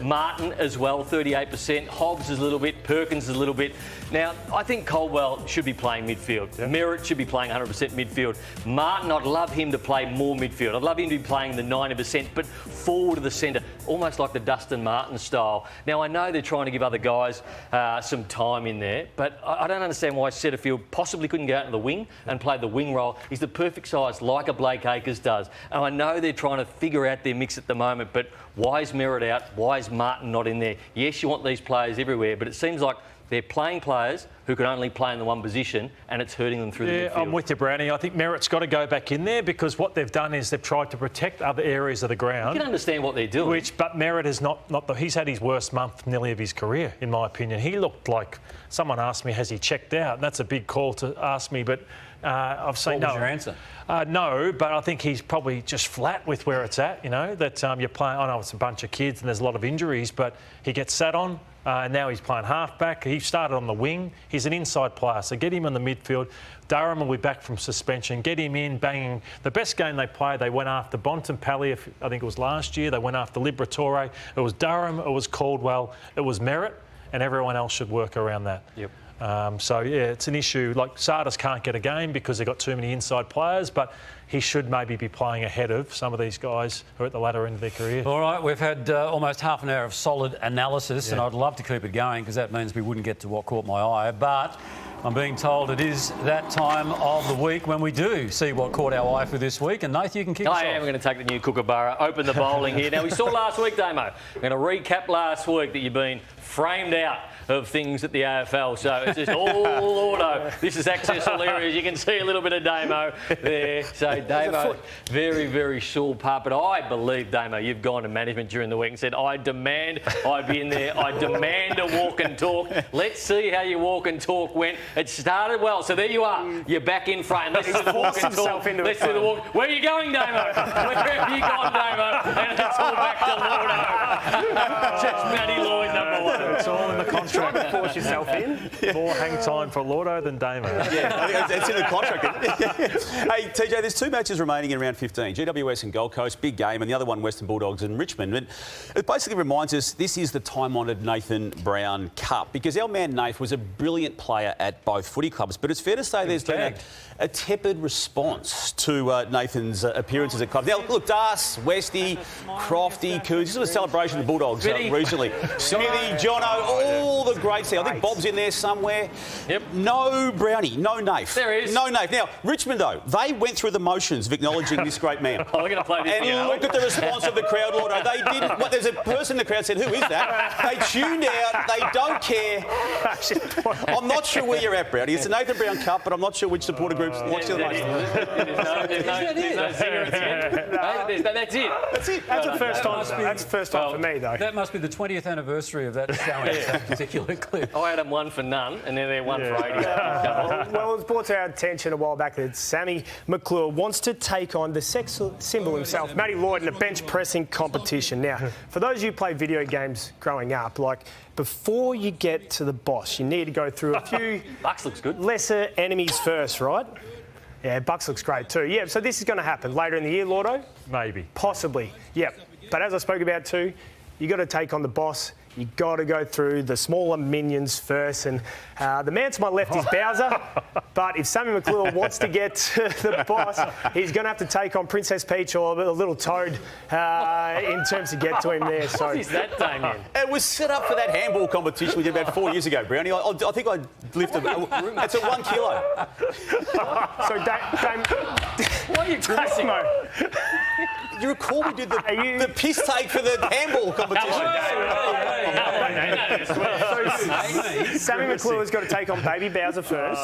Martin as well, 38%. Hobbs is a little bit. Perkins is a little bit. Now, I think Caldwell should be playing midfield. Yeah. Merritt should be playing 100% midfield. Martin, I'd love him to play more midfield. I'd love him to be playing the 90%, but forward of the centre, almost like the Dustin Martin style. Now, I know they're trying to give other guys some time in there, but I don't understand why Setterfield possibly couldn't go out to the wing and play the wing role. He's the perfect size, like a Blake Acres does. And I know they're trying to figure out their mix at the moment, but why is Merritt out? Why is Martin not in there? Yes, you want these players everywhere, but it seems like they're playing players who can only play in the one position, and it's hurting them through the midfield. I'm with you, Browny. I think Merritt's got to go back in there because what they've done is they've tried to protect other areas of the ground. You can understand what they're doing. But Merritt is he's had his worst month nearly of his career, in my opinion. He looked like, someone asked me, has he checked out? And that's a big call to ask me, but I've seen no. What was your answer? No, but I think he's probably just flat with where it's at, that you're playing. I know it's a bunch of kids and there's a lot of injuries, but he gets sat on. And now he's playing half-back. He started on the wing. He's an inside player, so get him in the midfield. Durham will be back from suspension. Get him in, banging. The best game they played, they went after Bontempelli, I think it was last year. They went after Liberatore. It was Durham, it was Caldwell, it was Merritt, and everyone else should work around that. Yep. It's an issue. Like, Sardis can't get a game because they've got too many inside players, but he should maybe be playing ahead of some of these guys who are at the latter end of their career. All right, we've had almost half an hour of solid analysis, and I'd love to keep it going because that means we wouldn't get to what caught my eye. But I'm being told it is that time of the week when we do see what caught our eye for this week. And Nath, you can kick us off. I am going to take the new Kookaburra, open the bowling here. Now, we saw last week, Damo. I'm going to recap last week that you've been framed out of things at the AFL. So it's just all Llordo. This is accessible areas. You can see a little bit of Damo there. So Damo, very, very sure part. But I believe, Damo, you've gone to management during the week and said, I demand I'd be in there. I demand a walk and talk. Let's see how your walk and talk went. It started well. So there you are. You're back in front. Let's do the walk and talk. Let's do the walk. Where are you going, Damo? Where have you gone, Damo? And it's all back to Llordo. Just Matty Lloyd, number one. It's all in the contract. Force yourself in. More hang time for Llordo than Damo. Yeah, I think it's in the contract. Hey, TJ, there's 2 matches remaining in round 15. GWS and Gold Coast, big game, and the other one, Western Bulldogs and Richmond. And it basically reminds us this is the time-honoured Nathan Brown Cup because our man Nath was a brilliant player at both footy clubs. But it's fair to say there's been a tepid response to Nathan's appearances at clubs. Now, look, Das, Westy, Crofty, Coons, this was a celebration of the Bulldogs recently. Smithy, Jono, all the greats there. I think Bob's in there somewhere. Yep. No Browny, no Nath. There is. No Nath. Now, Richmond, though, they went through the motions of acknowledging this great man. Oh, we're going to play this And look at the response of the crowd, Llordo. They didn't... Well, there's a person in the crowd said, who is that? They tuned out. They don't care. I'm not sure where you're at, Brownie. It's the Nathan Brown Cup, but I'm not sure which supporter groups watch the most. That's it. That's the first time. That's the first time for me, though. That must be the 20th anniversary of that showing that particular clip. I had them 1 for none, and then they're 1 for 80. Well, it was brought to our attention a while back that Sammy McClure wants to take on the sex symbol himself, Matty Lloyd, in a bench pressing competition. Now, for those of you who played video games growing up, before you get to the boss, you need to go through a few Bucks looks good. lesser enemies first, right? Yeah, Bucks looks great too. Yeah, so this is going to happen later in the year, Llordo? Maybe. Possibly, yep. But as I spoke about too, you got to take on the boss. You got to go through the smaller minions first. And the man to my left is Bowser. But if Sammy McClure wants to get to the boss, he's going to have to take on Princess Peach or a little Toad in terms to get to him there. So What is that, Damien? It was set up for that handball competition we did about 4 years ago, Brownie. I think I lifted... It's at 1 kilo. So Why are you grimacing? You recall we did the piss take for the handball competition? Sammy McClure's got to take on Baby Bowser first.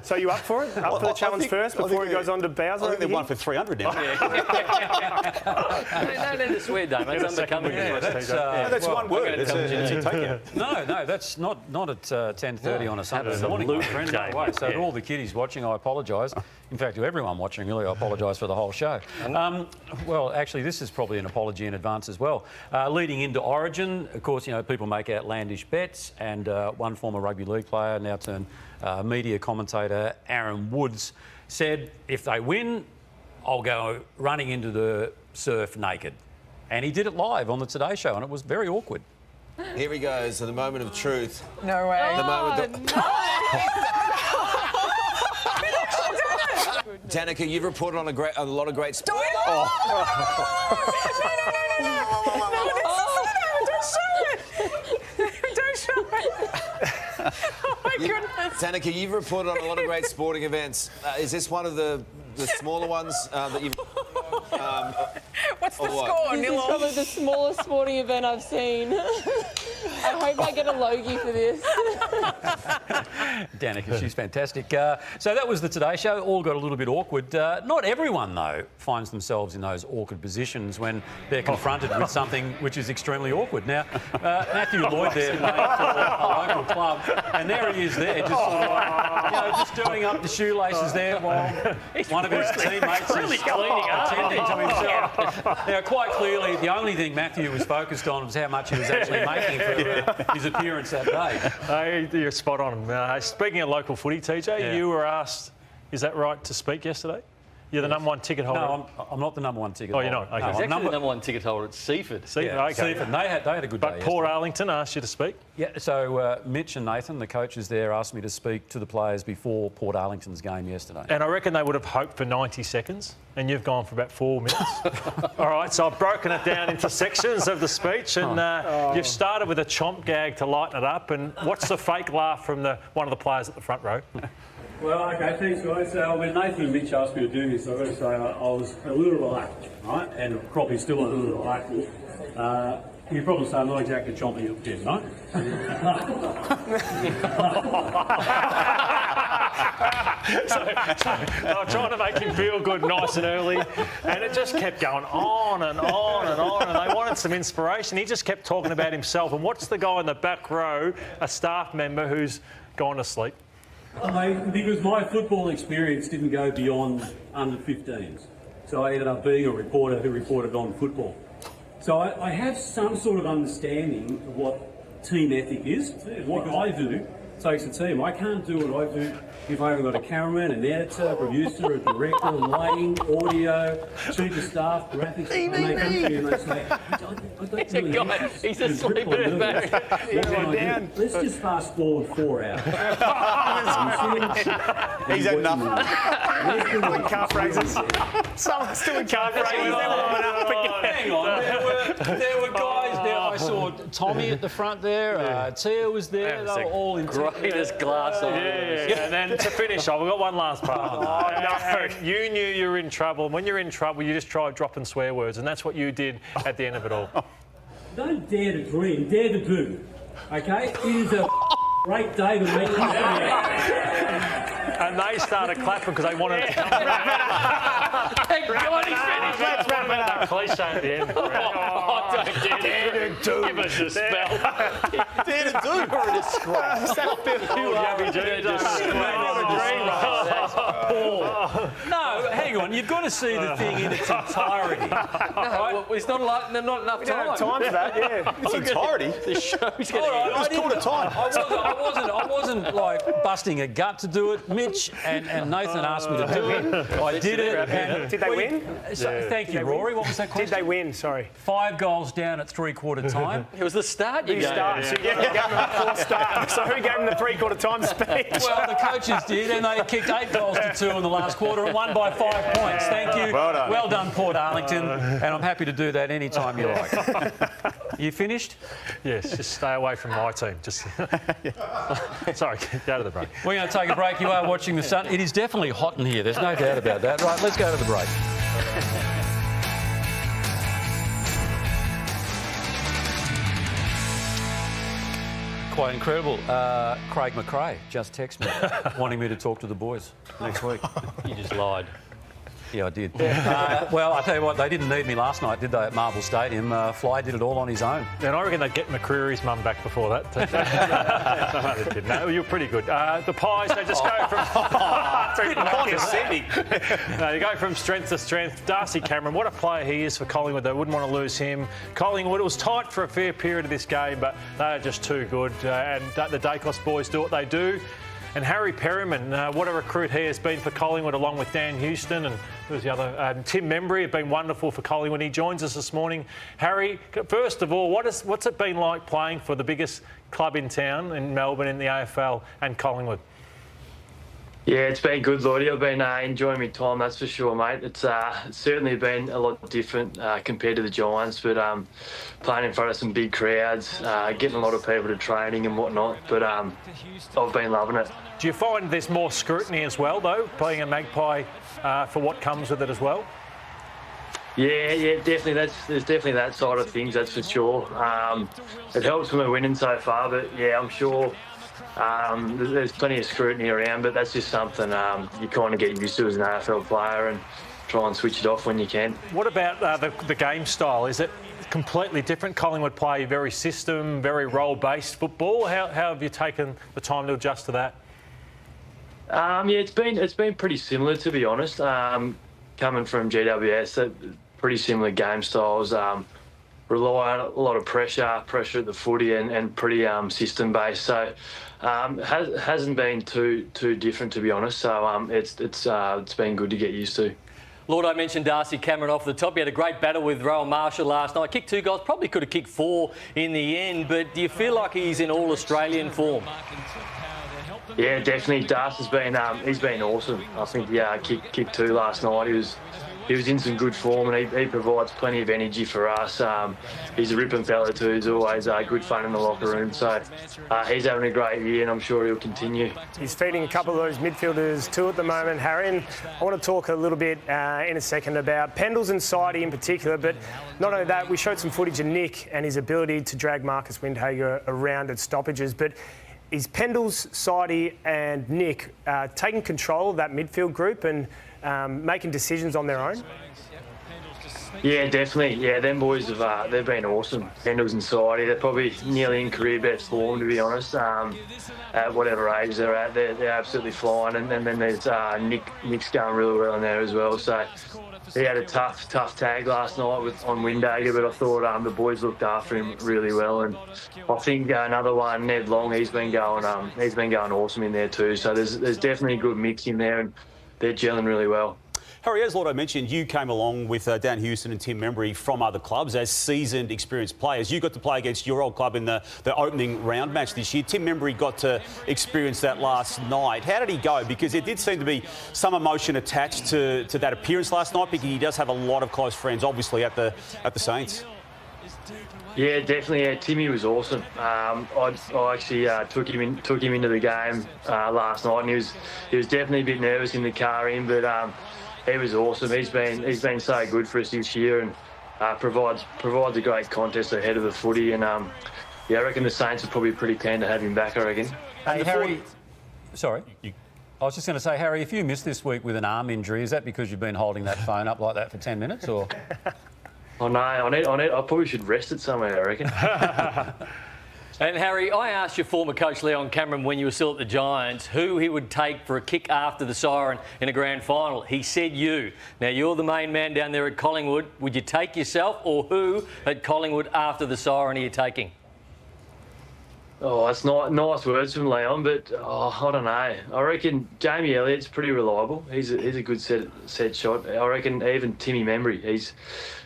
So you up for it? Up for the challenge first before he goes on to Bowser? I think they've won for 300 now. No need to swear, Damo. It's unbecoming. That's one word. It's a takeout. No, that's not at 10:30 on a Sunday morning, my friend. No way. So to all the kiddies watching, I apologise. In fact, to everyone watching, really, I apologise for the whole show. Well, actually, this is probably an apology in advance as well. Leading into Origin, of course, people make outlandish bets, and one former rugby league player, now turned media commentator, Aaron Woods, said, if they win, I'll go running into the surf naked. And he did it live on the Today Show, and it was very awkward. Here he goes, to the moment of truth. No way. The moment Danica, you've reported on a lot of great sport. No, don't show it. Oh my goodness. Danica, you've reported on a lot of great sporting events. Is this one of the smaller ones that you've... What's What's the score? This is probably the smallest sporting event I've seen. I hope I get a Logie for this. Danica, she's fantastic. So that was the Today Show. All got a little bit awkward. Not everyone, though, finds themselves in those awkward positions when they're confronted with something which is extremely awkward. Now, Matthew Lloyd there playing for a local club, and there he is there, just sort of like, just doing up the shoelaces there while one of his teammates is attending to himself. Now, quite clearly, the only thing Matthew was focused on was how much he was actually making for his appearance that day. You're spot on. Speaking of local footy, TJ, you were asked, is that right, to speak yesterday? You're the number one ticket holder. No, I'm not the number one ticket holder. Oh, you're not? Okay. No, He's actually the number one ticket holder at Seaford. Okay. Seaford. They had a good day. But Port Arlington asked you to speak? Yeah, so Mitch and Nathan, the coaches there, asked me to speak to the players before Port Arlington's game yesterday. And I reckon they would have hoped for 90 seconds, and you've gone for about 4 minutes. All right, so I've broken it down into sections of the speech, and you've started with a chomp gag to lighten it up. And what's the fake laugh from one of the players at the front row? Well, okay, thanks, guys. When Nathan and Mitch asked me to do this, I've got to say I was a little reluctant, right? And probably still a little reluctant. You probably say I'm not exactly chomping at the bit, right? So I'm trying to make him feel good nice and early, and it just kept going on and on and on, and they wanted some inspiration. He just kept talking about himself. And what's the guy in the back row, a staff member who's gone to sleep? Because my football experience didn't go beyond under 15s. So I ended up being a reporter who reported on football. So I have some sort of understanding of what team ethic is. What I do takes a team. I can't do what I do if I haven't got a cameraman, an editor, a producer, a director, lighting, audio, chief of staff, graphics, and they come to you and they say, He's a guy. He's asleep in his bag. Let's just fast forward 4 hours. He's had enough. Calf raises. Someone's doing calf raises. Hang on, there were guys there. I saw Tommy at the front there. Tia was there. They were all in Greatest glass of And then to finish off, we've got one last part. No. You knew you were in trouble. And when you're in trouble, you just try dropping swear words. And that's what you did at the end of it all. Don't dare to dream, dare to do. Okay? It is a great day to meet you. And they started clapping because they wanted it to come back. Thank God he's finished. Let's wrap it up. Cliche at the end. Dare to do. Give us a spell. Dare to do. You're a disgrace. No, hang on. You've got to see the thing in its entirety. Well, it's not enough time. We don't have time for that, yeah. Its entirety. The show's getting All right, It was quarter time. I wasn't like busting a gut to do it. Mitch and Nathan asked me to do it. I did it. And Did they win? Thank you, Rory. What was that question? Did they win? Sorry. 5 goals down at 3/4 time. It was the start you gave. So you gave them a 4 start. So who gave them the 3/4 time speech? Well, the coaches did, and they kicked 8 goals to 2 in the last quarter and won by 5 points. Thank you. Well done, Port Arlington. And I'm happy to do that any time you like. You finished? Yes, just stay away from my team. Just Sorry, go to the break. We're going to take a break. You are watching the sun. It is definitely hot in here. There's no doubt about that. Right, let's go to the break. Quite incredible. Craig McRae just texted me wanting me to talk to the boys next week. You just lied. Yeah, I did. Well, I tell you what, they didn't need me last night, did they, at Marvel Stadium? Fly did it all on his own. And I reckon they'd get McCreary's mum back before that. No, they didn't. No, you're pretty good. The Pies, they just go from... No, you go from strength to strength. Darcy Cameron, what a player he is for Collingwood. They wouldn't want to lose him. Collingwood, it was tight for a fair period of this game, but they are just too good. And the Daicos boys do what they do. And Harry Perryman, what a recruit he has been for Collingwood, along with Dan Houston and who's the other? Tim Membry have been wonderful for Collingwood. He joins us this morning. Harry, first of all, what's it been like playing for the biggest club in town, in Melbourne, in the AFL, and Collingwood? Yeah, it's been good, Llordo. I've been enjoying my time, that's for sure, mate. It's certainly been a lot different compared to the Giants, but playing in front of some big crowds, getting a lot of people to training and whatnot, but I've been loving it. Do you find there's more scrutiny as well, though, playing a Magpie for what comes with it as well? Yeah, definitely. There's definitely that side of things, that's for sure. It helps when we're winning so far, but yeah, I'm sure there's plenty of scrutiny around, but that's just something you kind of get used to as an AFL player and try and switch it off when you can. What about the game style? Is it completely different? Collingwood play very system, very role-based football. How have you taken the time to adjust to that? Yeah, it's been pretty similar, to be honest. Coming from GWS, pretty similar game styles. Rely on a lot of pressure at the footy, and pretty system-based. So hasn't been too different, to be honest. So it's been good to get used to. Llordo, I mentioned Darcy Cameron off the top. He had a great battle with Rowan Marshall last night. Kicked 2 goals, probably could have kicked 4 in the end, but do you feel like he's in all-Australian form? Yeah, definitely. Darcy's been he's been awesome. I think kicked 2 last night. He was in some good form, and he provides plenty of energy for us. He's a ripping fella too. He's always good fun in the locker room. So he's having a great year, and I'm sure he'll continue. He's feeding a couple of those midfielders too at the moment, Harry. And I want to talk a little bit in a second about Pendles and Sidey in particular. But not only that, we showed some footage of Nick and his ability to drag Marcus Windhager around at stoppages. But is Pendles, Sidey and Nick taking control of that midfield group and making decisions on their own? Yeah, definitely. Yeah, them boys they've been awesome. Pendles and Sidey, they're probably nearly in career best form, to be honest. At whatever age they're at, they're absolutely flying. And then there's Nick's going really well in there as well. So he had a tough tag last night on Windhager, but I thought the boys looked after him really well. And I think another one, Ned Long, he's been going awesome in there too. So there's definitely a good mix in there, and they're gelling really well. Harry, as Llordo mentioned, you came along with Dan Houston and Tim Membry from other clubs as seasoned, experienced players. You got to play against your old club in the opening round match this year. Tim Membry got to experience that last night. How did he go? Because there did seem to be some emotion attached to that appearance last night, because he does have a lot of close friends, obviously, at the Saints. Yeah, definitely. Yeah, Timmy was awesome. I actually took him into the game last night, and he was definitely a bit nervous in the car in, but he was awesome. He's been so good for us this year, and provides a great contest ahead of the footy. And I reckon the Saints are probably pretty keen to have him back, I reckon. Hey, Harry. Sorry. I was just going to say, Harry, if you missed this week with an arm injury, is that because you've been holding that phone up like that for 10 minutes, or? Oh no, I probably should rest it somewhere, I reckon. And Harry, I asked your former coach Leon Cameron when you were still at the Giants who he would take for a kick after the siren in a grand final. He said you. Now, you're the main man down there at Collingwood. Would you take yourself, or who at Collingwood after the siren are you taking? Oh, that's nice words from Leon, but I don't know. I reckon Jamie Elliott's pretty reliable. He's a good set shot. I reckon even Timmy Membry, he's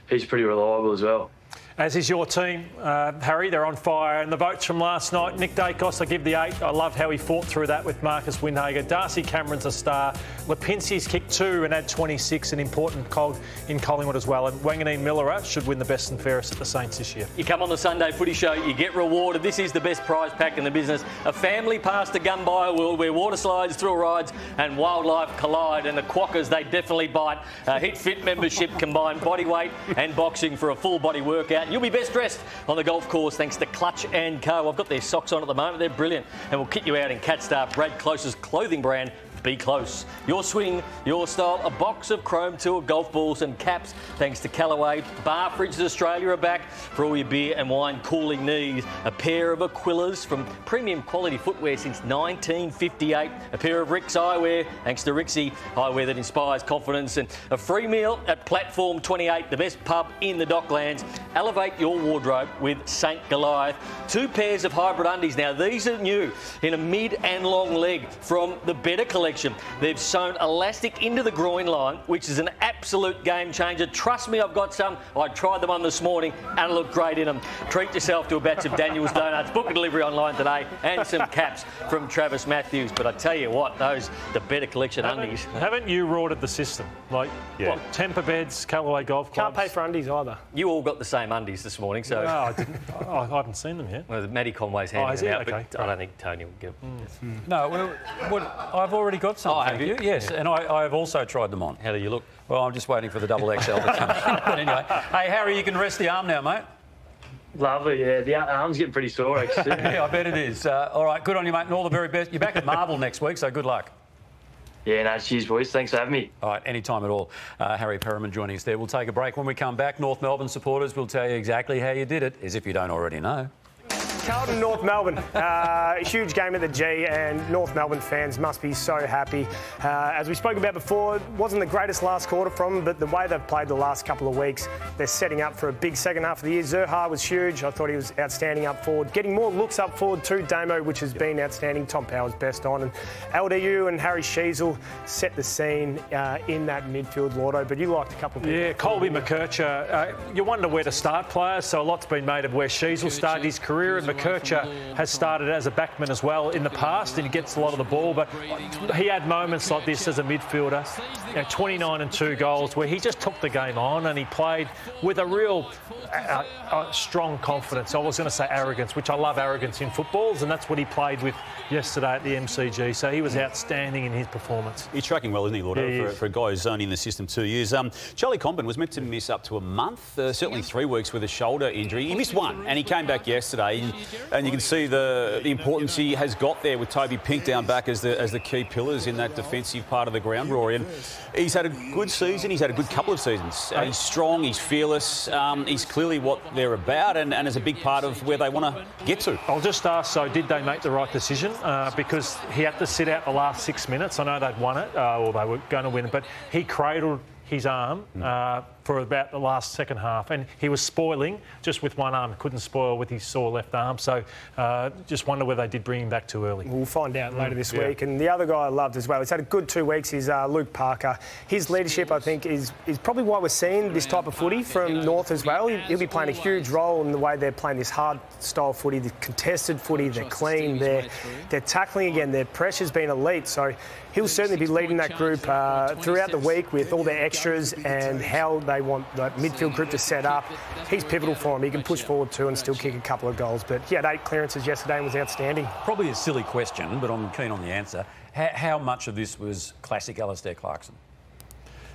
pretty reliable as well. As is your team, Harry. They're on fire. And the votes from last night, Nick Daicos, I give the 8. I loved how he fought through that with Marcus Windhager. Darcy Cameron's a star. Lipinski's kicked 2 and had 26, an important cog in Collingwood as well. And Wanganeen Millera should win the best and fairest at the Saints this year. You come on the Sunday Footy Show, you get rewarded. This is the best prize pack in the business. A family pass to Gunbuy World, where water slides, thrill rides and wildlife collide. And the quackers, they definitely bite. Hit Fit membership, combined body weight and boxing for a full body workout. You'll be best dressed on the golf course thanks to Clutch & Co. I've got their socks on at the moment. They're brilliant. And we'll kit you out in Catstar, Brad Close's clothing brand. Be close. Your swing, your style. A box of Chrome Tour golf balls and caps thanks to Callaway. Bar Fridges Australia are back for all your beer and wine cooling needs. A pair of Aquillas from premium quality footwear since 1958. A pair of Rick's eyewear thanks to Rixie eyewear that inspires confidence. And a free meal at Platform 28, the best pub in the Docklands. Elevate your wardrobe with St. Goliath. 2 pairs of hybrid undies. Now these are new in a mid and long leg from the Better Collection. They've sewn elastic into the groin line, which is an absolute game changer. Trust me, I've got some. I tried them on this morning and it looked great in them. Treat yourself to a batch of Daniel's Donuts. Book a delivery online today, and some caps from Travis Matthews. But I tell you what, the Better Collection undies. Haven't you rorted the system? Like, what, Temper Beds, Callaway Golf Clubs? Can't pay for undies either. You all got the same undies this morning, so... No, I didn't. I haven't seen them yet. Well, Maddie Conway's handing them out, but I don't think Tony will get them. No, well, I've already got some, thank you. Yes, and I have also tried them on. How do you look? Well, I'm just waiting for the double XL to come. But anyway, hey, Harry, you can rest the arm now, mate. Lovely, yeah. The arm's getting pretty sore, actually. Yeah, I bet it is. All right, good on you, mate, and all the very best. You're back at Marvel next week, so good luck. Yeah, no, cheers, boys. Thanks for having me. All right, anytime at all. Harry Perryman joining us there. We'll take a break. When we come back, North Melbourne supporters will tell you exactly how you did it, as if you don't already know. Carlton, North Melbourne. Huge game at the G, and North Melbourne fans must be so happy. As we spoke about before, it wasn't the greatest last quarter from them, but the way they've played the last couple of weeks, they're setting up for a big second half of the year. Zurhar was huge. I thought he was outstanding up forward. Getting more looks up forward too. Damo, which has been outstanding. Tom Power's best on. And LDU and Harry Sheasel set the scene in that midfield, Llordo. But you liked a couple of people. Yeah, Colby McKercher. You wonder where to start players, so a lot's been made of where Sheasel started his career, and McKercher has started as a backman as well in the past, and he gets a lot of the ball, but he had moments like this as a midfielder, 29 and 2 goals, where he just took the game on and he played with a real strong confidence. I was going to say arrogance, which I love arrogance in footballs, and that's what he played with yesterday at the MCG, so he was outstanding in his performance. He's tracking well, isn't he, Llordo, Yeah, for a guy who's only in the system 2 years. Charlie Comben was meant to miss up to a month, certainly 3 weeks with a shoulder injury. He missed one, and he came back yesterday, and you can see the importance he has got there with Toby Pink down back as the key pillars in that defensive part of the ground, Rory. And he's had a good season. He's had a good couple of seasons. He's strong. He's fearless. He's clearly what they're about, and is a big part of where they want to get to. I'll just ask, so did they make the right decision? Because he had to sit out the last 6 minutes. I know they'd won it, or they were going to win it, but he cradled his arm for about the last second half, and he was spoiling just with one arm, couldn't spoil with his sore left arm, so just wonder whether they did bring him back too early. We'll find out later this week. And the other guy I loved as well, he's had a good 2 weeks, is Luke Parker. His leadership, I think, is probably why we're seeing this type of footy from North as well. He'll be playing a huge role in the way they're playing this hard style footy, the contested footy, they're clean, they're tackling again, their pressure's been elite, so he'll certainly be leading that group throughout the week with all their extras and how they want the midfield group to set up. He's pivotal for him. He can push forward too and still kick a couple of goals. But he had 8 clearances yesterday and was outstanding. Probably a silly question, but I'm keen on the answer. How much of this was classic Alistair Clarkson?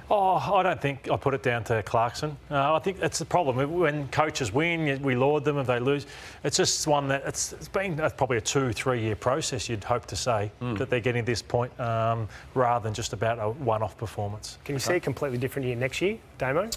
Oh, I don't think I put it down to Clarkson. I think that's the problem. When coaches win, we laud them. If they lose, it's just one that it's been probably a 2-3 year process, you'd hope to say, that they're getting to this point rather than just about a one-off performance. Can you see a completely different year next year, Damo?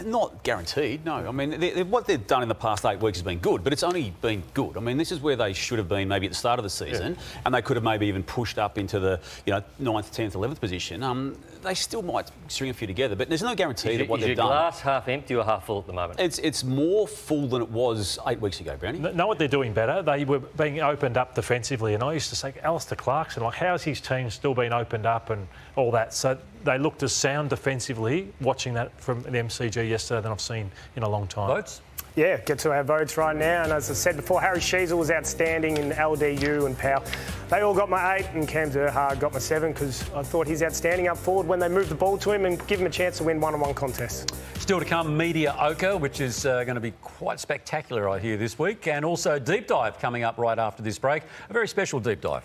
Not guaranteed, no. I mean, what they've done in the past 8 weeks has been good, but it's only been good. I mean, this is where they should have been maybe at the start of the season, and they could have maybe even pushed up into the 9th, 10th, 11th position. They still might string a few together, but there's no guarantee that what they've done... Is your glass half empty or half full at the moment? It's more full than it was 8 weeks ago, Browny. Know what they're doing better? They were being opened up defensively, and I used to say, Alistair Clarkson, like, how's his team still being opened up and all that? So they looked as sound defensively, watching that from the MCG yesterday, than I've seen in a long time. Votes? Yeah, get to our votes right now. And as I said before, Harry Sheasel was outstanding in LDU and Powell. They all got my 8 and Cam Zurhar got my 7 because I thought he's outstanding up forward when they move the ball to him and give him a chance to win one-on-one contests. Still to come, Media-Ocre, which is going to be quite spectacular, I hear, this week. And also Deep Dive coming up right after this break. A very special Deep Dive.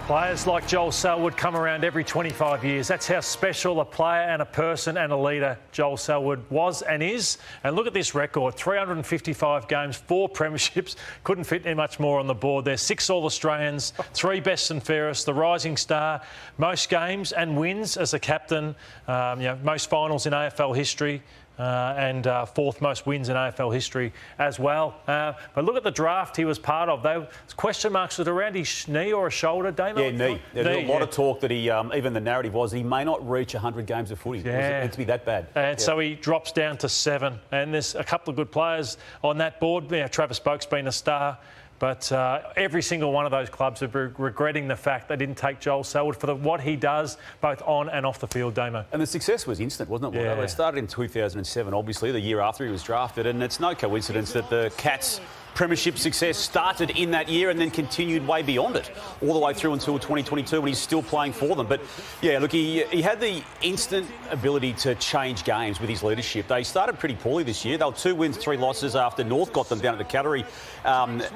Players like Joel Selwood come around every 25 years. That's how special a player and a person and a leader Joel Selwood was and is. And look at this record, 355 games, 4 premierships. Couldn't fit in much more on the board there. 6 All-Australians, 3 best and fairest, the rising star, most games and wins as a captain, most finals in AFL history. And 4th most wins in AFL history as well. But look at the draft he was part of. There was question marks around his knee or a shoulder, Damo? Yeah, knee. There's a lot of talk that he, even the narrative was, he may not reach 100 games of footy. Yeah. It's be that bad. And so he drops down to 7. And there's a couple of good players on that board. Travis Boak's been a star. But every single one of those clubs are regretting the fact they didn't take Joel Selwood for what he does, both on and off the field, Damo. And the success was instant, wasn't it? Yeah. It started in 2007, obviously, the year after he was drafted, and it's no coincidence that the Cats premiership success started in that year and then continued way beyond it, all the way through until 2022 when he's still playing for them. But yeah, look, he had the instant ability to change games with his leadership. They started pretty poorly this year. They were 2 wins, 3 losses after North got them down at the Cattery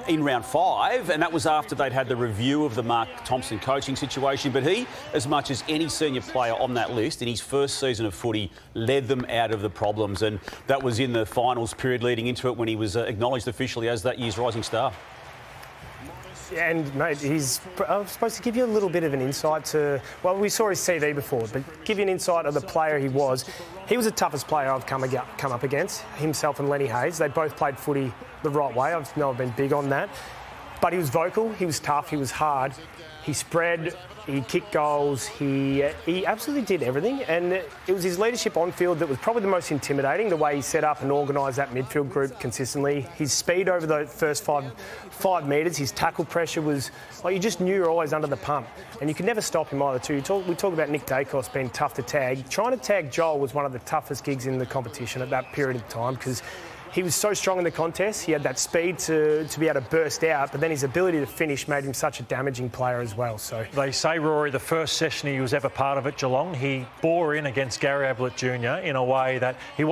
in round 5, and that was after they'd had the review of the Mark Thompson coaching situation. But he, as much as any senior player on that list, in his first season of footy, led them out of the problems, and that was in the finals period leading into it when he was acknowledged officially as that year's rising star. And, mate, I was supposed to give you a little bit of an insight to... Well, we saw his CV before, but give you an insight of the player he was. He was the toughest player I've come up against, himself and Lenny Hayes. They both played footy the right way. I've been big on that. But he was vocal, he was tough, he was hard. He spread, he kicked goals, he absolutely did everything. And it was his leadership on field that was probably the most intimidating, the way he set up and organised that midfield group consistently. His speed over the first five metres, his tackle pressure was, like, you just knew you're always under the pump. And you could never stop him either too. We talk about Nick Daicos being tough to tag. Trying to tag Joel was one of the toughest gigs in the competition at that period of time, because he was so strong in the contest. He had that speed to be able to burst out, but then his ability to finish made him such a damaging player as well. So they say, Rory, the first session he was ever part of at Geelong, he bore in against Gary Ablett Jr. in a way that he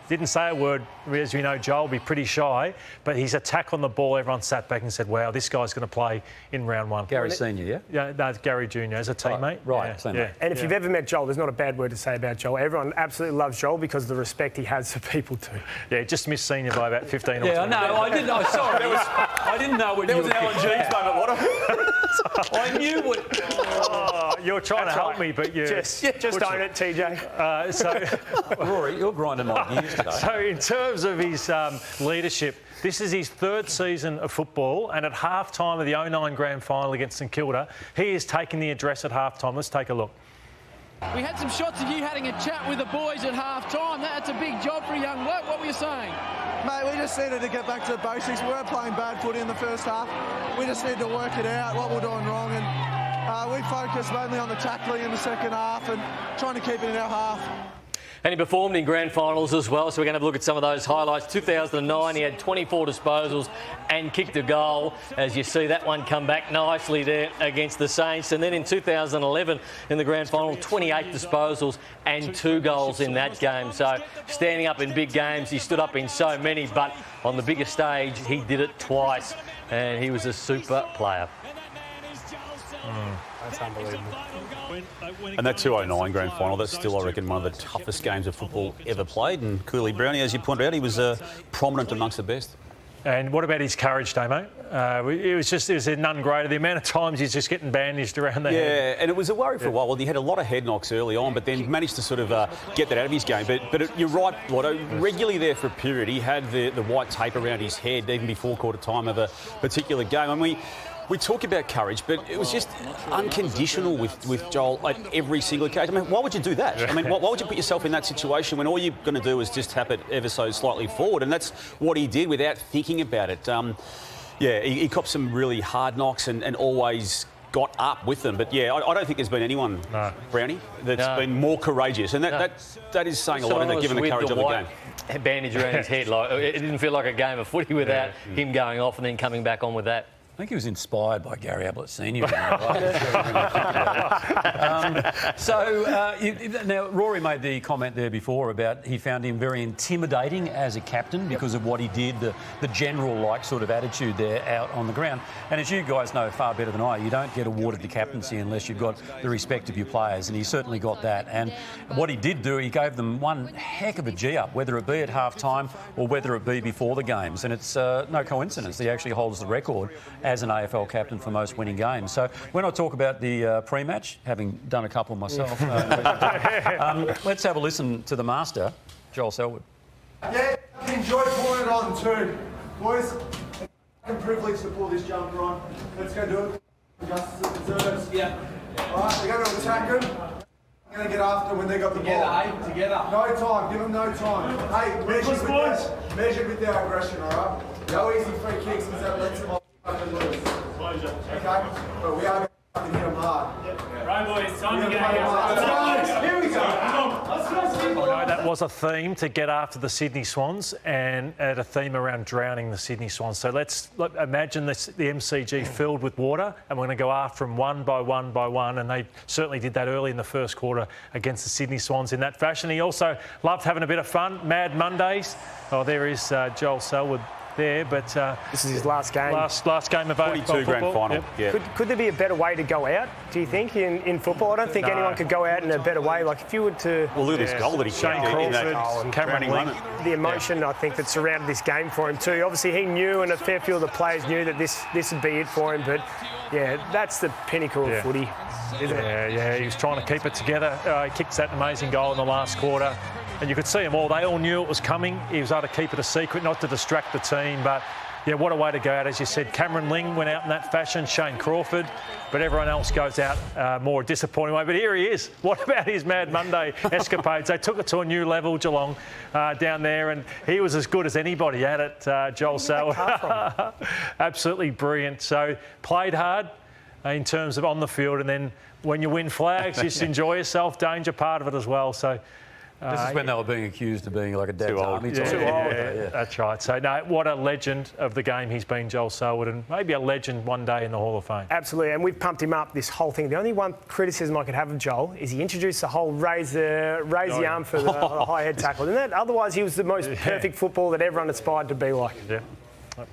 didn't say a word. As we know, Joel will be pretty shy, but his attack on the ball, everyone sat back and said, wow, this guy's going to play in round 1. Gary Senior, yeah? Yeah, no, it's Gary Jr. as a teammate. Right. Yeah. And if you've ever met Joel, there's not a bad word to say about Joel. Everyone absolutely loves Joel because of the respect he has for people too. Yeah, just missed senior by about 15 or 20. Yeah, no, I didn't know. Sorry. I didn't know what you were... There was an Alan Jeeves moment, I knew what... You're trying to help me, but you... Just own it, TJ. Rory, you're grinding my gears today. So in terms of his leadership, this is his 3rd season of football, and at half-time of the 09 grand final against St Kilda, he is taking the address at half-time. Let's take a look. We had some shots of you having a chat with the boys at half-time. That's a big job for a young bloke. What were you saying? Mate, we just needed to get back to the basics. We weren't playing bad footy in the first half. We just need to work it out, what we're doing wrong, and we focused mainly on the tackling in the second half and trying to keep it in our half. And he performed in grand finals as well, so we're going to have a look at some of those highlights. 2009, he had 24 disposals and kicked a goal. As you see, that one come back nicely there against the Saints. And then in 2011, in the grand final, 28 disposals and 2 goals in that game. So standing up in big games, he stood up in so many, but on the biggest stage, he did it twice. And he was a super player. That's unbelievable. And that 2009 grand final, that's still, I reckon, one of the toughest games of football ever played. And clearly, Browny, as you pointed out, he was prominent amongst the best. And what about his courage, Damo? It was none greater. The amount of times he's just getting bandaged around the head. Yeah, and it was a worry for a while. Well, he had a lot of head knocks early on, but then managed to sort of get that out of his game. But you're right, Llordo, regularly there for a period, he had the white tape around his head even before quarter time of a particular game. And we talk about courage, but it was just unconditional with Joel at every single occasion. I mean, why would you do that? I mean, why would you put yourself in that situation when all you're going to do is just tap it ever so slightly forward? And that's what he did without thinking about it. He copped some really hard knocks and always got up with them. But, yeah, I don't think there's been anyone, Brownie, that's been more courageous. And that is saying a lot, isn't it, given the courage of the game. Bandage around his head. Like, it didn't feel like a game of footy without him going off and then coming back on with that. I think he was inspired by Gary Ablett Senior. Now, Rory made the comment there before about he found him very intimidating as a captain because of what he did, the general-like sort of attitude there out on the ground. And as you guys know far better than I, you don't get awarded the captaincy unless you've got the respect of your players, and he certainly got that. And what he did do, he gave them one heck of a G-up, whether it be at half-time or whether it be before the games. And it's no coincidence he actually holds the record as an AFL captain for most winning games. So when I talk about the pre-match, having done a couple myself, let's have a listen to the master, Joel Selwood. Yeah, enjoy pulling it on too. Boys, I'm privileged to pull this jumper on. Let's go do it. Justice it deserves. Yeah. All right, we're going to attack them. We're going to get after when they got the ball. Together. No time. Give them no time. Hey, measure with their aggression, all right? No easy free kicks because that lets them off. Okay, but we are going to hit them hard. Right, boys, time to get out. Here we go. I know that was a theme to get after the Sydney Swans and a theme around drowning the Sydney Swans. So let's imagine the MCG filled with water, and we're going to go after them one by one by one, and they certainly did that early in the first quarter against the Sydney Swans in that fashion. He also loved having a bit of fun. Mad Mondays. Oh, there is Joel Selwood there, but this is his last game. Last game of 42 grand final. Yep. Yeah. Could there be a better way to go out, do you think, in football? I don't think anyone could go out in a better way. Like, if you were to... Well, look at this goal that he Shane kicked in Crawford, that Cameron Ling. The emotion, I think, that surrounded this game for him too. Obviously, he knew, and a fair few of the players knew that this would be it for him. But, yeah, that's the pinnacle of footy, isn't it? Yeah, he was trying to keep it together. He kicked that amazing goal in the last quarter. And you could see them all. They all knew it was coming. He was able to keep it a secret, not to distract the team. But, yeah, what a way to go out. As you said, Cameron Ling went out in that fashion, Shane Crawford. But everyone else goes out more disappointing way. But here he is. What about his Mad Monday escapades? They took it to a new level, Geelong, down there. And he was as good as anybody at it, Joel Selwood. Absolutely brilliant. So played hard in terms of on the field. And then when you win flags, just enjoy yourself. Danger part of it as well. So... This is when they were being accused of being like a dad's army. Too old. That's right. So, no, what a legend of the game he's been, Joel Selwood, and maybe a legend one day in the Hall of Fame. Absolutely, and we've pumped him up, this whole thing. The only one criticism I could have of Joel is he introduced the whole raise the arm for the high head tackle. And that, otherwise, he was the most perfect football that everyone aspired to be like. Yeah.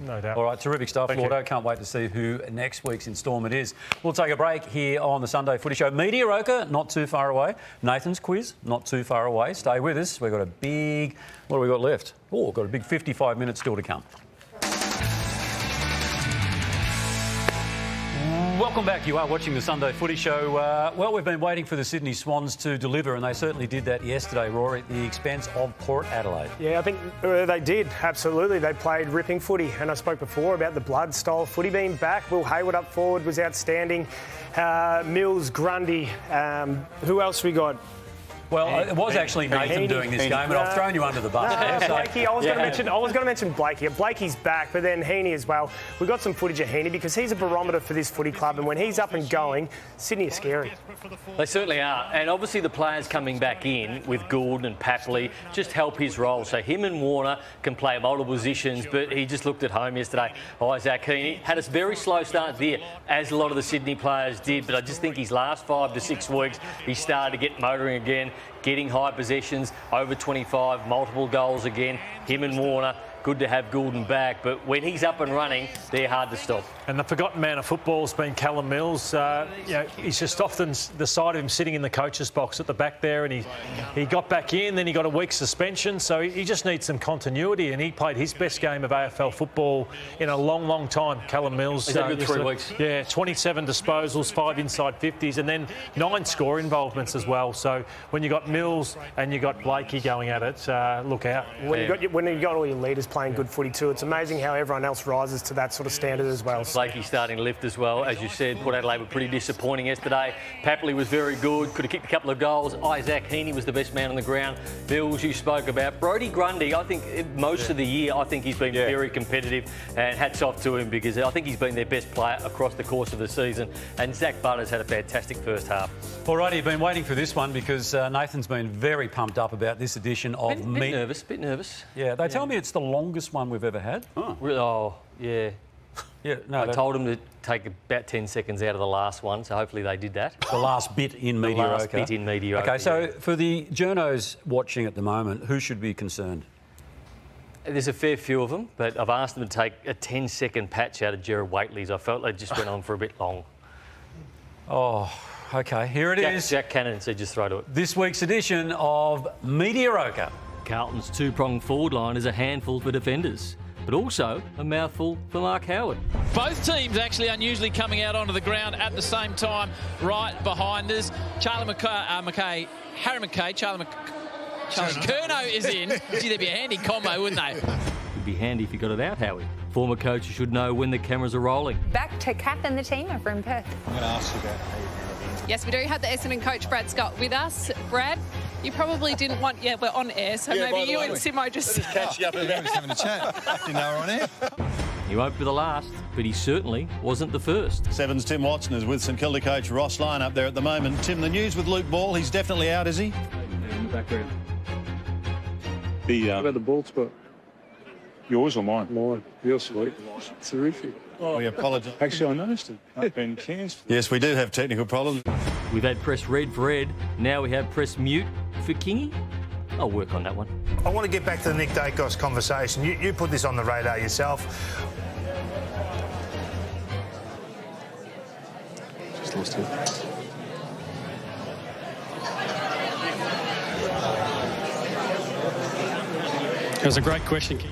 No doubt. All right, terrific stuff, Llordo. Can't wait to see who next week's instalment is. We'll take a break here on the Sunday Footy Show. Media-Ocre, not too far away. Nathan's quiz, not too far away. Stay with us. We've got a big... What have we got left? Oh, we've got a big 55 minutes still to come. Welcome back. You are watching the Sunday Footy Show. Well, we've been waiting for the Sydney Swans to deliver, and they certainly did that yesterday, Rory, at the expense of Port Adelaide. Yeah, I think they did, absolutely. They played ripping footy, and I spoke before about the blood style footy being back. Will Hayward up forward was outstanding. Mills, Grundy, who else we got? Well, it was actually Nathan doing this game, and I've thrown you under the bus. Blakey, I was going to mention Blakey. Blakey's back, but then Heaney as well. We got some footage of Heaney because he's a barometer for this footy club, and when he's up and going, Sydney are scary. They certainly are, and obviously the players coming back in with Gould and Papley just help his role. So him and Warner can play multiple positions, but he just looked at home yesterday. Isaac Heaney had a very slow start there, as a lot of the Sydney players did, but I just think his last 5 to 6 weeks, he started to get motoring again, getting high possessions, over 25, multiple goals again. Him and Warner, good to have Goulden back, but when he's up and running, they're hard to stop. And the forgotten man of football's been Callum Mills. He's just often the side of him sitting in the coach's box at the back there, and he got back in, then he got a week's suspension, so he just needs some continuity, and he played his best game of AFL football in a long, long time, Callum Mills. He's had a good 3 weeks. Yeah, 27 disposals, 5 inside 50s, and then 9 score involvements as well. So when you got Mills and you got Blakey going at it, look out. When you got all your leaders playing good footy too, it's amazing how everyone else rises to that sort of standard as well. Blakey starting to lift as well. As you said, Port Adelaide were pretty disappointing yesterday. Papley was very good, could have kicked a couple of goals. Isaac Heaney was the best man on the ground. Bills, you spoke about. Brodie Grundy, I think most of the year, I think he's been very competitive, and hats off to him because I think he's been their best player across the course of the season. And Zach Butters had a fantastic first half. All right, you've been waiting for this one because Nathan's been very pumped up about this edition of Bit nervous. Yeah, they tell me it's the longest one we've ever had. Oh yeah. Yeah, no, I told them to take about 10 seconds out of the last one, so hopefully they did that. The last bit in Media-Ocre. Okay, so for the journos watching at the moment, who should be concerned? There's a fair few of them, but I've asked them to take a 10-second patch out of Gerard Whateley's. I felt they just went on for a bit long. Oh, OK, here it is. Jack Cannon said just throw to it. This week's edition of Media-Ocre. Carlton's two-pronged forward line is a handful for defenders, but also a mouthful for Mark Howard. Both teams actually unusually coming out onto the ground at the same time, right behind us. Charlie Curnow is in. Gee, that'd be a handy combo, wouldn't they? Would be handy if you got it out, Howie. Former coaches should know when the cameras are rolling. Back to Kath and the team over in Perth. I'm going to ask you about how you handle it. Yes, we do have the Essendon coach Brad Scott with us. Brad, you probably didn't want... Yeah, we're on air, so maybe you and Simo just... Catch you up and just having a chat. Didn't know we're on air. He won't be the last, but he certainly wasn't the first. Seven's Tim Watson is with St Kilda coach Ross Lyon up there at the moment. Tim, the news with Luke Ball, he's definitely out, is he? In the background. About the ball spot. Yours or mine? Mine. You're sweet. Terrific. We apologise. Actually, I noticed it. I've been cans. Yes, we do have technical problems. We've had press red for Ed. Now we have press mute for Kingy. I'll work on that one. I want to get back to the Nick Daicos conversation. You put this on the radar yourself. Just lost it. It was a great question, King.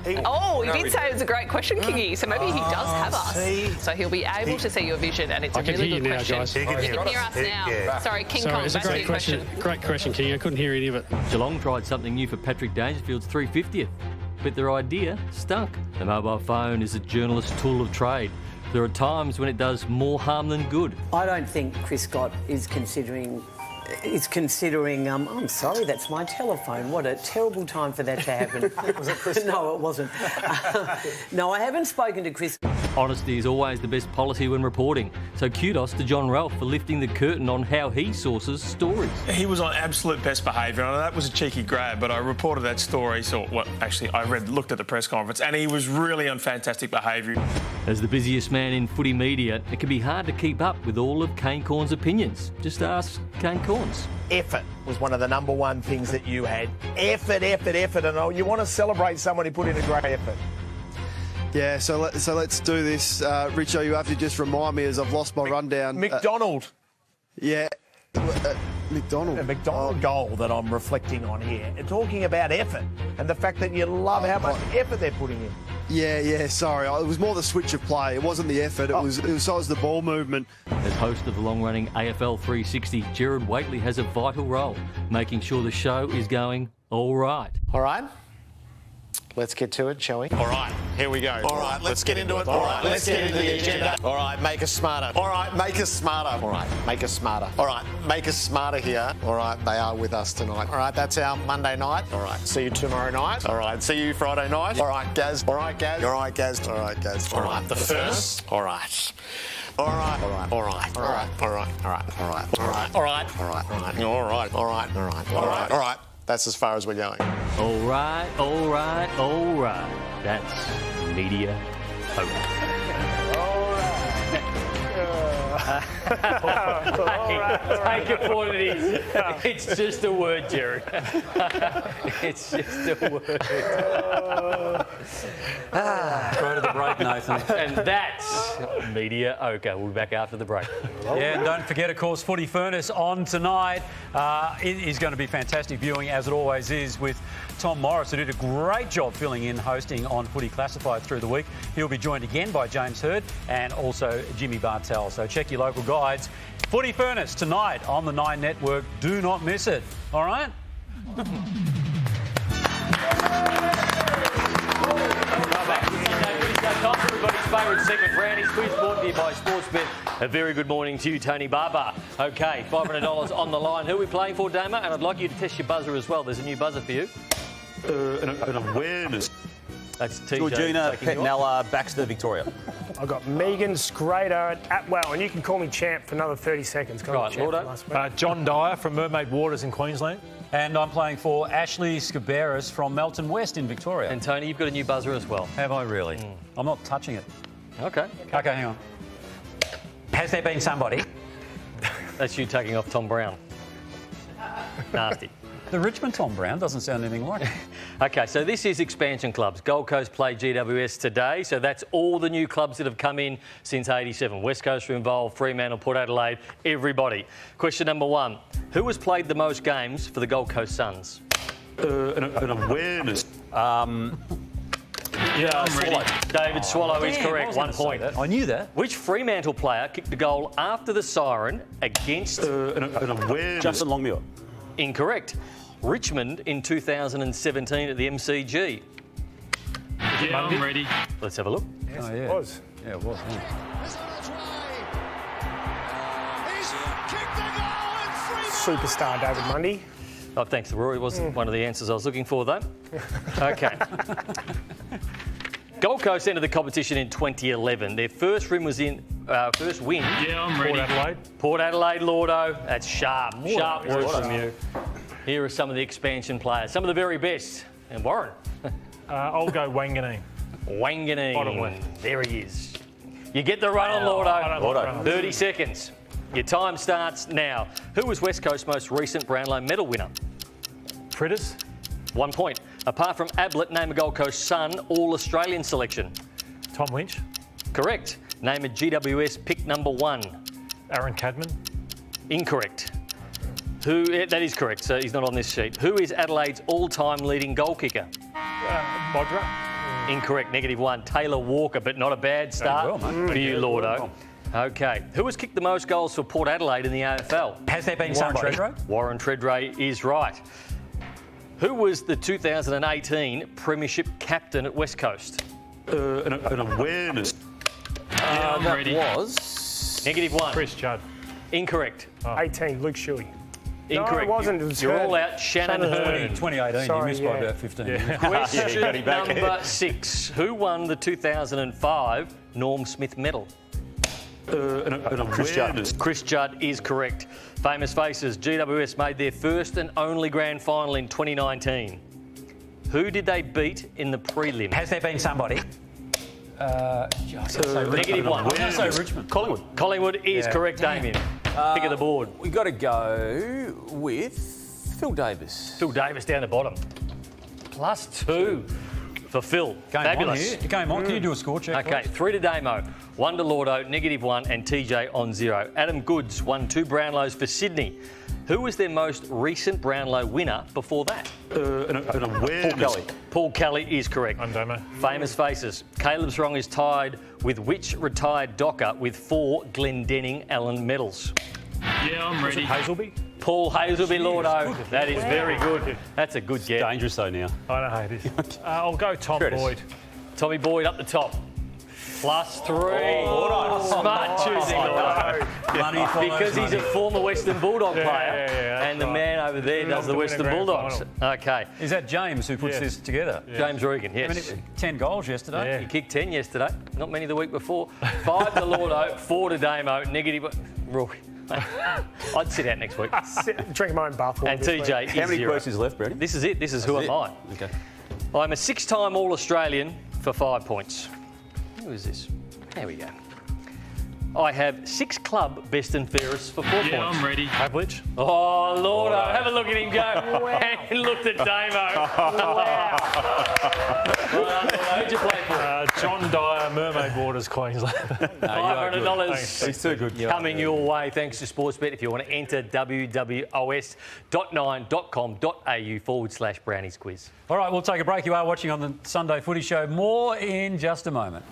He did say it was a great question, Kingy. So maybe he does have us. So he'll be able to see your vision, and it's a really good question. Guys. He can hear us now. Yeah. Sorry, King Kong, it's a back to great your question. Great question, King. I couldn't hear any of it. Geelong tried something new for Patrick Dangerfield's 350th, but their idea stunk. The mobile phone is a journalist's tool of trade. There are times when it does more harm than good. I don't think Chris Scott is considering. I'm sorry, that's my telephone. What a terrible time for that to happen. Was it Chris? No, it wasn't. No, I haven't spoken to Chris. Honesty is always the best policy when reporting. So kudos to John Ralph for lifting the curtain on how he sources stories. He was on absolute best behaviour. I know that was a cheeky grab, but I reported that story. Looked at the press conference, and he was really on fantastic behaviour. As the busiest man in footy media, it can be hard to keep up with all of Kane Cornes' opinions. Just ask Kane Cornes. Effort was one of the number one things that you had. Effort. And you want to celebrate someone who put in a great effort. Yeah, so let's do this. Richo, you have to just remind me as I've lost my rundown. McDonald. Yeah. McDonald. A McDonald goal that I'm reflecting on here. And talking about effort and the fact that you love how much effort they're putting in. Yeah, sorry. It was more the switch of play. It wasn't the effort. It was the ball movement. As host of the long-running AFL 360, Gerard Whateley has a vital role, making sure the show is going all right. All right. Let's get to it, shall we? All right, here we go. All right, let's get into it. All right, let's get into the agenda. All right, make us smarter. All right, make us smarter. All right, make us smarter. All right, make us smarter here. All right, they are with us tonight. All right, that's our Monday night. All right, see you tomorrow night. All right, see you Friday night. All right, Gaz. All right, Gaz. All right, Gaz. All right, Gaz. All right, the first. All right. All right. All right. All right. All right. All right. All right. All right. All right. All right. All right. All right. All right. All right. All right. All right. All right. That's as far as we're going. All right. That's Media-Ocre. Take it for what it is. It's just a word, Jared. It's just a word. Go to the break, Nathan. And that's Media-Ocre. We'll be back after the break. Yeah, and don't forget, of course, Footy Furnace on tonight. It is going to be fantastic viewing, as it always is, with Tom Morris, who did a great job filling in hosting on Footy Classified through the week. He'll be joined again by James Hird and also Jimmy Bartell. So check your local guides. Footy Furnace tonight on the 9 Network. Do not miss it. All right? Time for everybody's favourite segment, Browny's quiz, brought to you by Sportsbet. A very good morning to you, Tony Barber. OK, $500 on the line. Who are we playing for, Damo? And I'd like you to test your buzzer as well. There's a new buzzer for you. An awareness. That's TJ. Georgina Petnella, Baxter, Victoria. I've got Megan Scrader at Atwell, and you can call me champ for another 30 seconds. Right, Llordo. John Dyer from Mermaid Waters in Queensland. And I'm playing for Ashley Scaberis from Melton West in Victoria. And Tony, you've got a new buzzer as well. Have I really? I'm not touching it. OK, hang on. Has there been somebody? That's you taking off Tom Brown. Nasty. The Richmond Tom Brown doesn't sound anything like it. OK, so this is expansion clubs. Gold Coast play GWS today, so that's all the new clubs that have come in since '87. West Coast are involved, Fremantle, Port Adelaide, everybody. Question number 1. Who has played the most games for the Gold Coast Suns? An awareness. Yeah, David Swallow is correct. 1 point. I knew that. Which Fremantle player kicked a goal after the siren against... an awareness. Justin Longmuir. Incorrect. Richmond in 2017 at the MCG. Yeah, I'm ready. Let's have a look. Yes, it was. Yeah, it was. Superstar David Mundy. Oh, thanks, Rory. Wasn't one of the answers I was looking for, though. OK. Gold Coast entered the competition in 2011. Their first win was first win. Yeah, I'm ready. Port Adelaide. Port Adelaide, Llordo. That's sharp. Sharp work from you. Here are some of the expansion players, some of the very best. And Warren. I'll go Wanganeen. Wanganeen. Bottom left. There he is. You get the run on Llordo. 30 seconds. Your time starts now. Who was West Coast's most recent Brownlow medal winner? Fritters. 1 point. Apart from Ablett, name a Gold Coast Sun All-Australian selection. Tom Lynch. Correct. Name a GWS pick number 1. Aaron Cadman. Incorrect. That is correct, so he's not on this sheet. Who is Adelaide's all-time leading goal kicker? Modra. Incorrect, -1. Taylor Walker, but not a bad start for you, Llordo. Okay. Who has kicked the most goals for Port Adelaide in the AFL? Has there been Warren somebody? Treadray? Warren Treadray is right. Who was the 2018 Premiership captain at West Coast? An awareness. I'm that ready. was... -1. Chris Judd. Incorrect. 18, Luke Shuey. Incorrect. No, it wasn't. It was You're Hearn. all out. Shannon Hearn. 2018, Sorry, you missed by yeah. about 15 Yeah. years. Question number 6. Who won the 2005 Norm Smith medal? Chris Judd. Chris Judd is correct. Famous faces. GWS made their first and only grand final in 2019. Who did they beat in the prelim? Has there been somebody? -1. I'm going to say Richmond. Collingwood. Collingwood is correct, Damien. Pick of the board. We've got to go with Phil Davis. Phil Davis down the bottom. +2 for Phil. Game Fabulous. on here. Game on. Can you do a score check? Okay, 3 to Damo, 1 to Llordo, -1, and TJ on 0. Adam Goods won 2 Brownlows for Sydney. Who was their most recent Brownlow winner before that? An awareness. Paul Kelly. Paul Kelly is correct. I'm Damo. Famous faces. Caleb Strong is tied with which retired docker with 4 Glendenning Allen medals? Yeah, I'm ready. Hazelby. Paul Hazelby, Llordo. That is very good. That's a good get. Dangerous though now. I know how it is. I'll go Tom Boyd. Tommy Boyd up the top. +3. Smart choosing, Llordo. Money follows Because he's a money. former Western Bulldog player. yeah, and the man over there does the to win a Western grand Bulldogs. Okay. Is that James who puts Yes. this together? James Regan, yes. I mean, 10 goals yesterday. He kicked 10 yesterday. Not many the week before. 5 to Llordo, 4 to Damo, -1. Roy. I'd sit out next week. Drink my own bath water. And TJ is How many 0. questions left, Brady? This is it. This is who am I. Okay. I'm a 6-time All-Australian for 5 points. Who is this? There we go. I have 6 club best and fairest for 4 points. Yeah, I'm ready. Havlich. Oh, Llordo, have a look at him go. And looked at Damo. Wow. Who'd you play for? John Dyer, Mermaid Waters, Queensland. $500 He's too good. coming your way thanks to Sportsbet. If you want to enter, wwos.9.com.au/Brownies quiz. All right, we'll take a break. You are watching on the Sunday Footy Show. More in just a moment.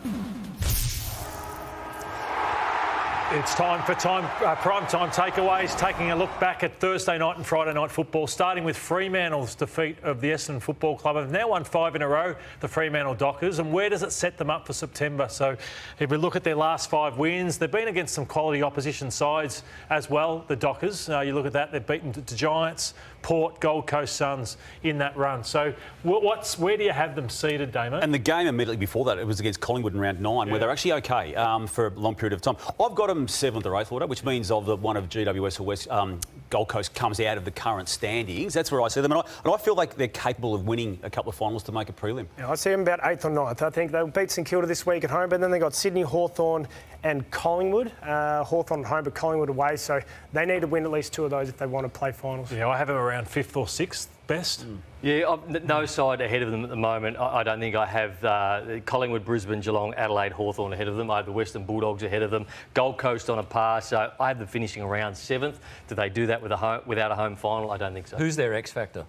It's time for Primetime Takeaways, taking a look back at Thursday night and Friday night football, starting with Fremantle's defeat of the Essendon Football Club. They've now won 5 in a row, the Fremantle Dockers, and where does it set them up for September? So if we look at their last 5 wins, they've been against some quality opposition sides as well, the Dockers. You look at that, they've beaten the Giants, Port, Gold Coast Suns in that run. So where do you have them seated, Damo? And the game immediately before that, it was against Collingwood in round 9, where they're actually okay for a long period of time. I've got them 7th or 8th order, which means one of GWS or West Gold Coast comes out of the current standings. That's where I see them. And I feel like they're capable of winning a couple of finals to make a prelim. Yeah, I see them about 8th or 9th. I think they'll beat St Kilda this week at home, but then they got Sydney, Hawthorn and Collingwood. Hawthorn at home, but Collingwood away. So they need to win at least 2 of those if they want to play finals. Yeah, I have them around 5th or 6th best. Yeah, no side ahead of them at the moment. I don't think I have Collingwood, Brisbane, Geelong, Adelaide, Hawthorn ahead of them. I have the Western Bulldogs ahead of them. Gold Coast on a par, so I have them finishing around 7th. Do they do that without a home final? I don't think so. Who's their X factor?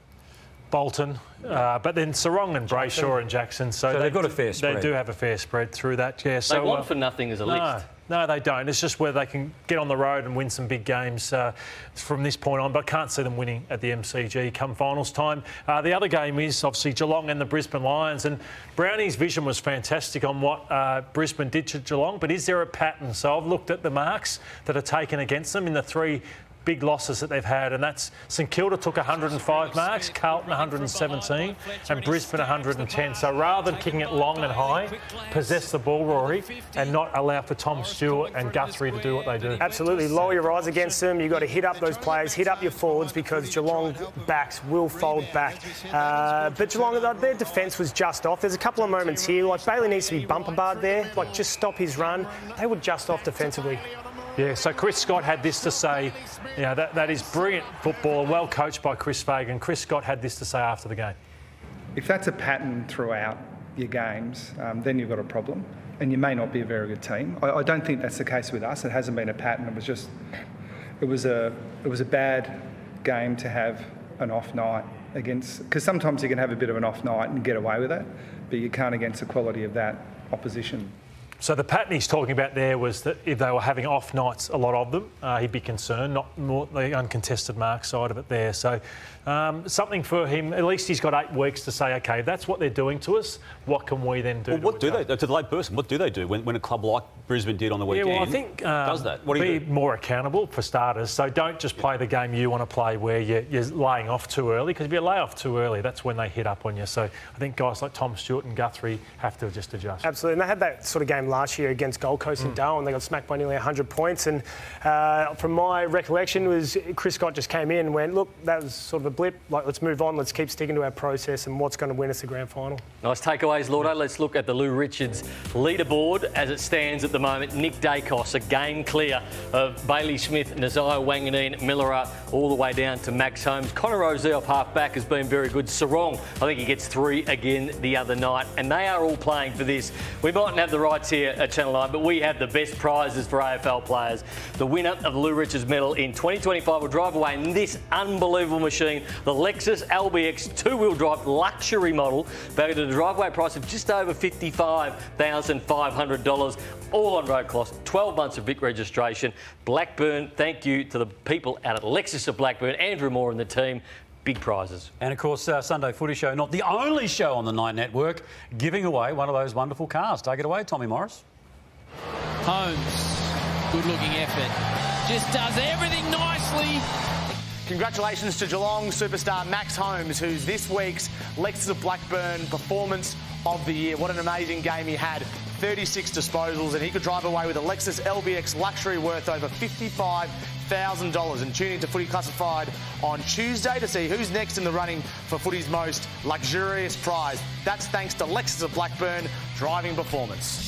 Bolton, but then Sarong and Brayshaw and Jackson. So they've got a fair spread. They do have a fair spread through that. Yeah, so they want for nothing as a list. No, they don't. It's just where they can get on the road and win some big games from this point on, but can't see them winning at the MCG come finals time. The other game is obviously Geelong and the Brisbane Lions, and Brownie's vision was fantastic on what Brisbane did to Geelong, but is there a pattern? So I've looked at the marks that are taken against them in the 3 big losses that they've had, and that's St Kilda took 105 marks, Carlton 117, and Brisbane 110. So rather than kicking it long and high, possess the ball, Rory, and not allow for Tom Stewart and Guthrie to do what they do. Absolutely. Lower your eyes against them. You've got to hit up those players, hit up your forwards, because Geelong backs will fold back. But Geelong, their defence was just off. There's a couple of moments here, like Bailey needs to be bumper barred there, like just stop his run. They were just off defensively. Yeah, so Chris Scott had this to say, you know, that is brilliant football, well coached by Chris Fagan. Chris Scott had this to say after the game. If that's a pattern throughout your games, then you've got a problem, and you may not be a very good team. I don't think that's the case with us. It hasn't been a pattern. It was a bad game to have an off night against, because sometimes you can have a bit of an off night and get away with it, but you can't against the quality of that opposition. So the pattern he's talking about there was that if they were having off nights, a lot of them, he'd be concerned, not more the uncontested mark side of it there. So something for him, at least he's got 8 weeks to say, OK, that's what they're doing to us, what can we then do? Well, what do they, to the lay person, what do they do when a club like Brisbane did on the weekend? Yeah, well, I think does that? What do you be do? more accountable for starters. So don't just play the game you want to play where you're laying off too early, because if you lay off too early, that's when they hit up on you. So I think guys like Tom Stewart and Guthrie have to just adjust. Absolutely, and they had that sort of game last year against Gold Coast in Darwin. They got smacked by nearly 100 points, and from my recollection was Chris Scott just came in and went, look, that was sort of a blip, like let's move on, let's keep sticking to our process and what's going to win us the grand final. Nice takeaways, Llordo. Let's look at the Lou Richards leaderboard as it stands at the moment. Nick Daicos, a game clear of Bailey Smith, Nazai Wanganeen, Millera, all the way down to Max Holmes. Connor Rozee off half-back has been very good. Sarong, I think he gets 3 again the other night, and they are all playing for this. We mightn't have the rights here at Channel 9, but we have the best prizes for AFL players. The winner of the Lou Richards medal in 2025 will drive away in this unbelievable machine, the Lexus LBX two-wheel drive luxury model, valued at a driveway price of just over $55,500, all on road cost, 12 months of Vic registration. Blackburn, thank you to the people out at Lexus of Blackburn, Andrew Moore and the team. Big prizes. And of course, Sunday Footy Show, not the only show on the Nine Network, giving away one of those wonderful cars. Take it away, Tommy Morris. Holmes, good-looking effort. Just does everything nicely. Congratulations to Geelong superstar Max Holmes, who's this week's Lexus of Blackburn Performance of the Year. What an amazing game he had. 36 disposals, and he could drive away with a Lexus LBX luxury worth over $55,000. And tune in to Footy Classified on Tuesday to see who's next in the running for footy's most luxurious prize. That's thanks to Lexus of Blackburn Driving Performance.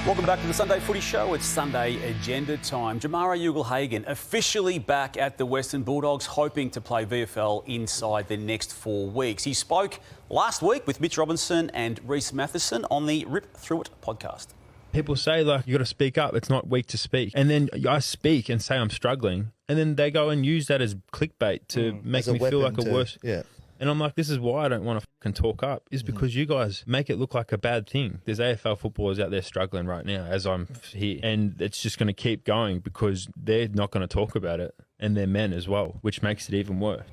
Welcome back to the Sunday Footy Show. It's Sunday agenda time. Jamara Ugle-Hagan officially back at the Western Bulldogs, hoping to play VFL inside the next 4 weeks. He spoke last week with Mitch Robinson and Reece Matheson on the Rip Through It podcast. People say, like, you got to speak up. It's not weak to speak. And then I speak and say I'm struggling. And then they go and use that as clickbait to make me feel like a worse... Yeah. And I'm like, this is why I don't want to fucking talk up, is because you guys make it look like a bad thing. There's AFL footballers out there struggling right now as I'm here. And it's just going to keep going because they're not going to talk about it. And they're men as well, which makes it even worse.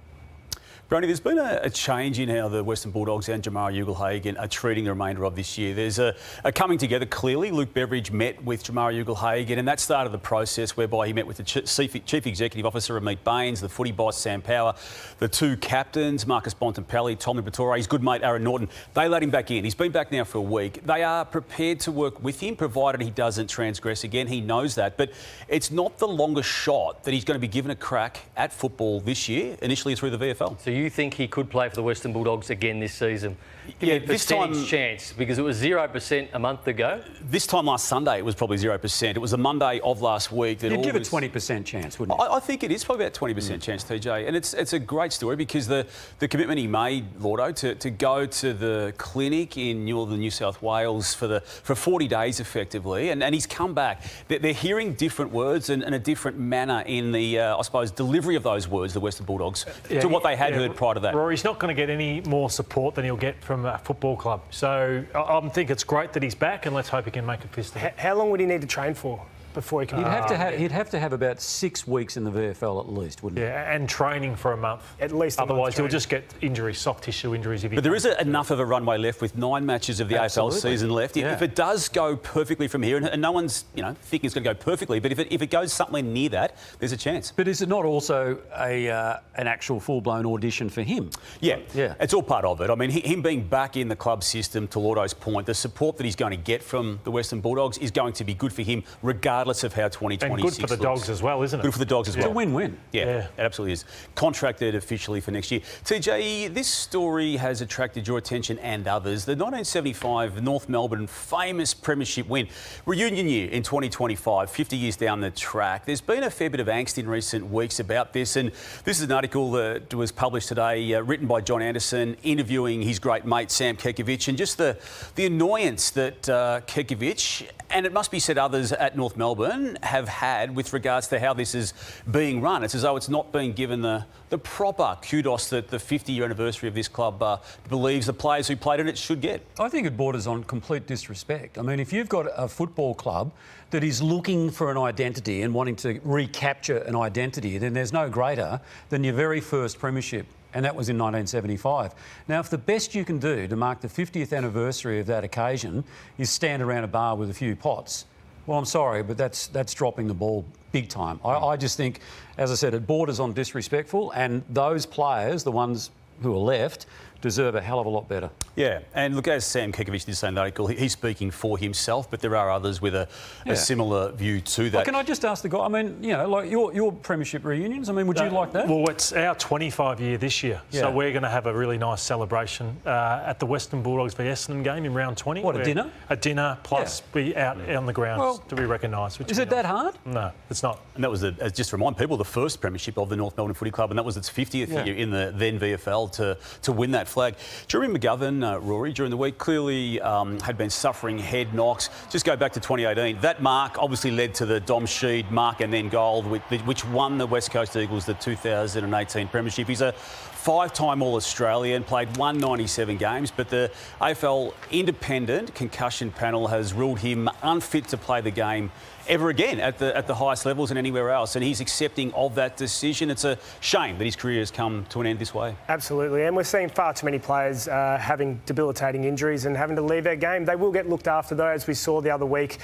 Browny, there's been a change in how the Western Bulldogs and Jamara Ugle-Hagan are treating the remainder of this year. There's a coming together, clearly. Luke Beveridge met with Jamara Ugle-Hagan, and that started the process whereby he met with the Chief Executive Officer, Amit Baines, the footy boss, Sam Power, the 2 captains, Marcus Bontempelli, Tommy Battore, his good mate, Aaron Norton. They let him back in. He's been back now for a week. They are prepared to work with him, provided he doesn't transgress again. He knows that. But it's not the longest shot that he's going to be given a crack at football this year, initially through the VFL. So you think he could play for the Western Bulldogs again this season? Yeah, this time chance, because it was 0% a month ago. This time last Sunday, it was probably 0%. It was the Monday of last week that you'd give a 20% chance, wouldn't you? I think it is probably about 20% chance, TJ, and it's a great story because the commitment he made, Llordo, to go to the clinic in northern New South Wales for 40 days effectively, and he's come back. They're hearing different words and a different manner in the I suppose delivery of those words, the Western Bulldogs, to what they had heard prior to that. Rory's not going to get any more support than he'll get from a football club. So I think it's great that he's back, and let's hope he can make a fist of it. How long would he need to train for? before he can. He'd have to have about 6 weeks in the VFL at least, wouldn't he? Yeah, and training for a month. At least. Otherwise, he'll just get injuries, soft tissue injuries. But there is enough of a runway left with 9 matches of the AFL season left. Yeah. If it does go perfectly from here, and no one's thinking it's going to go perfectly, but if it goes somewhere near that, there's a chance. But is it not also an actual full-blown audition for him? Yeah, yeah, it's all part of it. I mean, him being back in the club system, to Llordo's point, the support that he's going to get from the Western Bulldogs is going to be good for him, regardless of how 2026 and good for the looks. Dogs as well, isn't it? Good for the Dogs as well. It's a win-win. Yeah, it absolutely is. Contracted officially for next year. TJ, this story has attracted your attention and others. The 1975 North Melbourne famous premiership win. Reunion year in 2025, 50 years down the track. There's been a fair bit of angst in recent weeks about this, and this is an article that was published today, written by John Anderson, interviewing his great mate Sam Kekovich, and just the annoyance that Kekovich, and it must be said others at North Melbourne, have had with regards to how this is being run. It's as though it's not being given the proper kudos that the 50-year anniversary of this club believes the players who played in it should get. I think it borders on complete disrespect. I mean, if you've got a football club that is looking for an identity and wanting to recapture an identity, then there's no greater than your very first premiership. And that was in 1975. Now, if the best you can do to mark the 50th anniversary of that occasion is stand around a bar with a few pots, well, I'm sorry, but that's dropping the ball big time. I just think, as I said, it borders on disrespectful, and those players, the ones who are left, deserve a hell of a lot better. Yeah, and look, as Sam Kekovich did say in the article, he's speaking for himself, but there are others with a similar view to that. Well, can I just ask the guy, I mean, like your premiership reunions, I mean, would you like that? Well, it's our 25 year this year, so we're going to have a really nice celebration at the Western Bulldogs v Essendon game in round 20. What, a dinner? A dinner, plus be out on the grounds to be recognised. Is it that hard? No, it's not. And that was, just to remind people, the first premiership of the North Melbourne Footy Club, and that was its 50th year in the then VFL to win that flag. Jeremy McGovern, Rory, during the week clearly had been suffering head knocks. Just go back to 2018. That mark obviously led to the Dom Sheed mark and then gold, which won the West Coast Eagles the 2018 premiership. He's a 5-time All-Australian, played 197 games, but the AFL Independent Concussion Panel has ruled him unfit to play the game ever again at the highest levels and anywhere else, and he's accepting of that decision. It's a shame that his career has come to an end this way. Absolutely, and we're seeing far too many players having debilitating injuries and having to leave their game. They will get looked after, though, as we saw the other week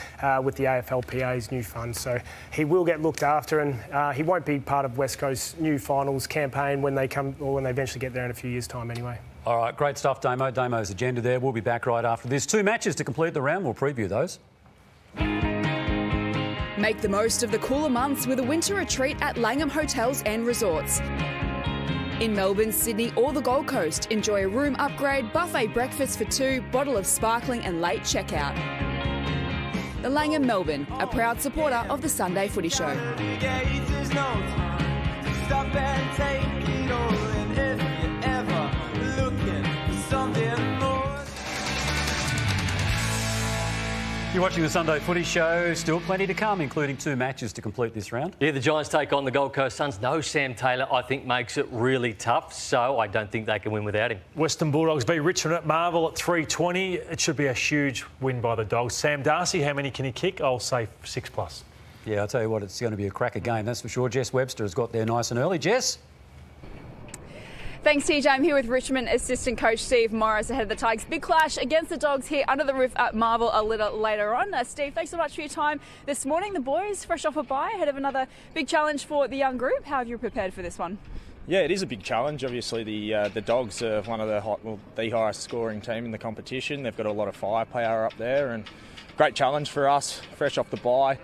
with the AFLPA's new fund. So he will get looked after, and he won't be part of West Coast's new finals campaign when they come, or when they eventually get there in a few years' time anyway. All right, great stuff, Damo. Damo's agenda there. We'll be back right after this. 2 matches to complete the round. We'll preview those. Make the most of the cooler months with a winter retreat at Langham Hotels and Resorts. In Melbourne, Sydney or the Gold Coast, enjoy a room upgrade, buffet breakfast for 2, bottle of sparkling and late checkout. The Langham Melbourne, a proud supporter of the Sunday Footy Show. You're watching the Sunday Footy Show. Still plenty to come, including 2 matches to complete this round. Yeah, the Giants take on the Gold Coast Suns. No Sam Taylor, I think, makes it really tough, so I don't think they can win without him. Western Bulldogs beat Richmond at Marvel at 320. It should be a huge win by the Dogs. Sam Darcy, how many can he kick? I'll say 6+. Yeah, I'll tell you what, it's going to be a cracker game, that's for sure. Jess Webster has got there nice and early. Jess? Thanks, TJ. I'm here with Richmond assistant coach Steve Morris ahead of the Tigers. Big clash against the Dogs here under the roof at Marvel a little later on. Steve, thanks so much for your time this morning. The boys fresh off a bye ahead of another big challenge for the young group. How have you prepared for this one? Yeah, it is a big challenge. Obviously, the Dogs are one of the highest scoring team in the competition. They've got a lot of firepower up there, and great challenge for us, fresh off the bye.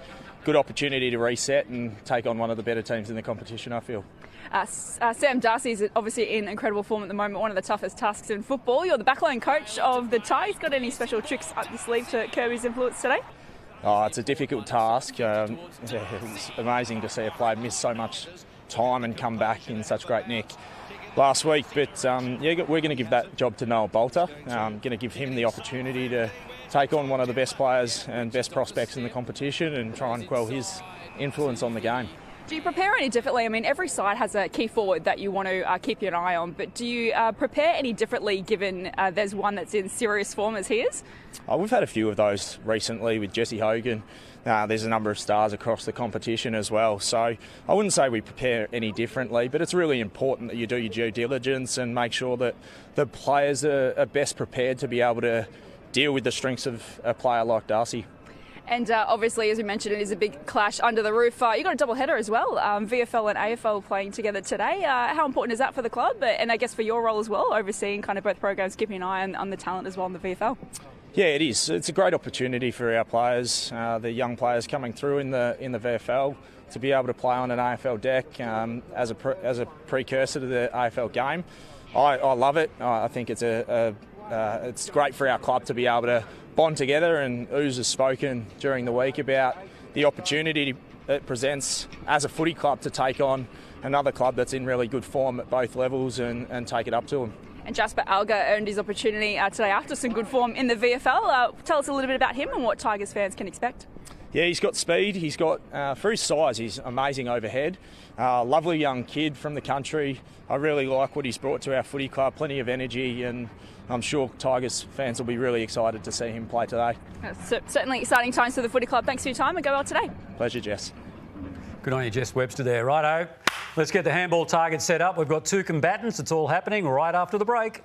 Good opportunity to reset and take on one of the better teams in the competition, I feel. Sam Darcy is obviously in incredible form at the moment, one of the toughest tasks in football. You're the backline coach of the Tigers. Got any special tricks up your sleeve to curb his influence today? Oh, it's a difficult task. It's amazing to see a player miss so much time and come back in such great nick last week. But we're going to give that job to Noah Bolter. Going to give him the opportunity to take on one of the best players and best prospects in the competition and try and quell his influence on the game. Do you prepare any differently? I mean, every side has a key forward that you want to keep an eye on, but do you prepare any differently given there's one that's in serious form as he is? We've had a few of those recently with Jesse Hogan. There's a number of stars across the competition as well. So I wouldn't say we prepare any differently, but it's really important that you do your due diligence and make sure that the players are best prepared to be able to deal with the strengths of a player like Darcy. And obviously, as we mentioned, it is a big clash under the roof. You got a double header as well. VFL and AFL playing together today. How important is that for the club? And I guess for your role as well, overseeing kind of both programs, keeping an eye on the talent as well in the VFL. Yeah, it is. It's a great opportunity for our players, the young players coming through in the VFL, to be able to play on an AFL deck as a precursor to the AFL game. I love it. I think it's it's great for our club to be able to bond together, and Ooze has spoken during the week about the opportunity it presents as a footy club to take on another club that's in really good form at both levels and take it up to them. And Jasper Alga earned his opportunity today after some good form in the VFL. Tell us a little bit about him and what Tigers fans can expect. Yeah, he's got speed. He's got, for his size, he's amazing overhead. Lovely young kid from the country. I really like what he's brought to our footy club, plenty of energy, and I'm sure Tigers fans will be really excited to see him play today. Certainly exciting times for the footy club. Thanks for your time and go well today. Pleasure, Jess. Good on you, Jess Webster there. Righto, let's get the handball target set up. We've got two combatants. It's all happening right after the break.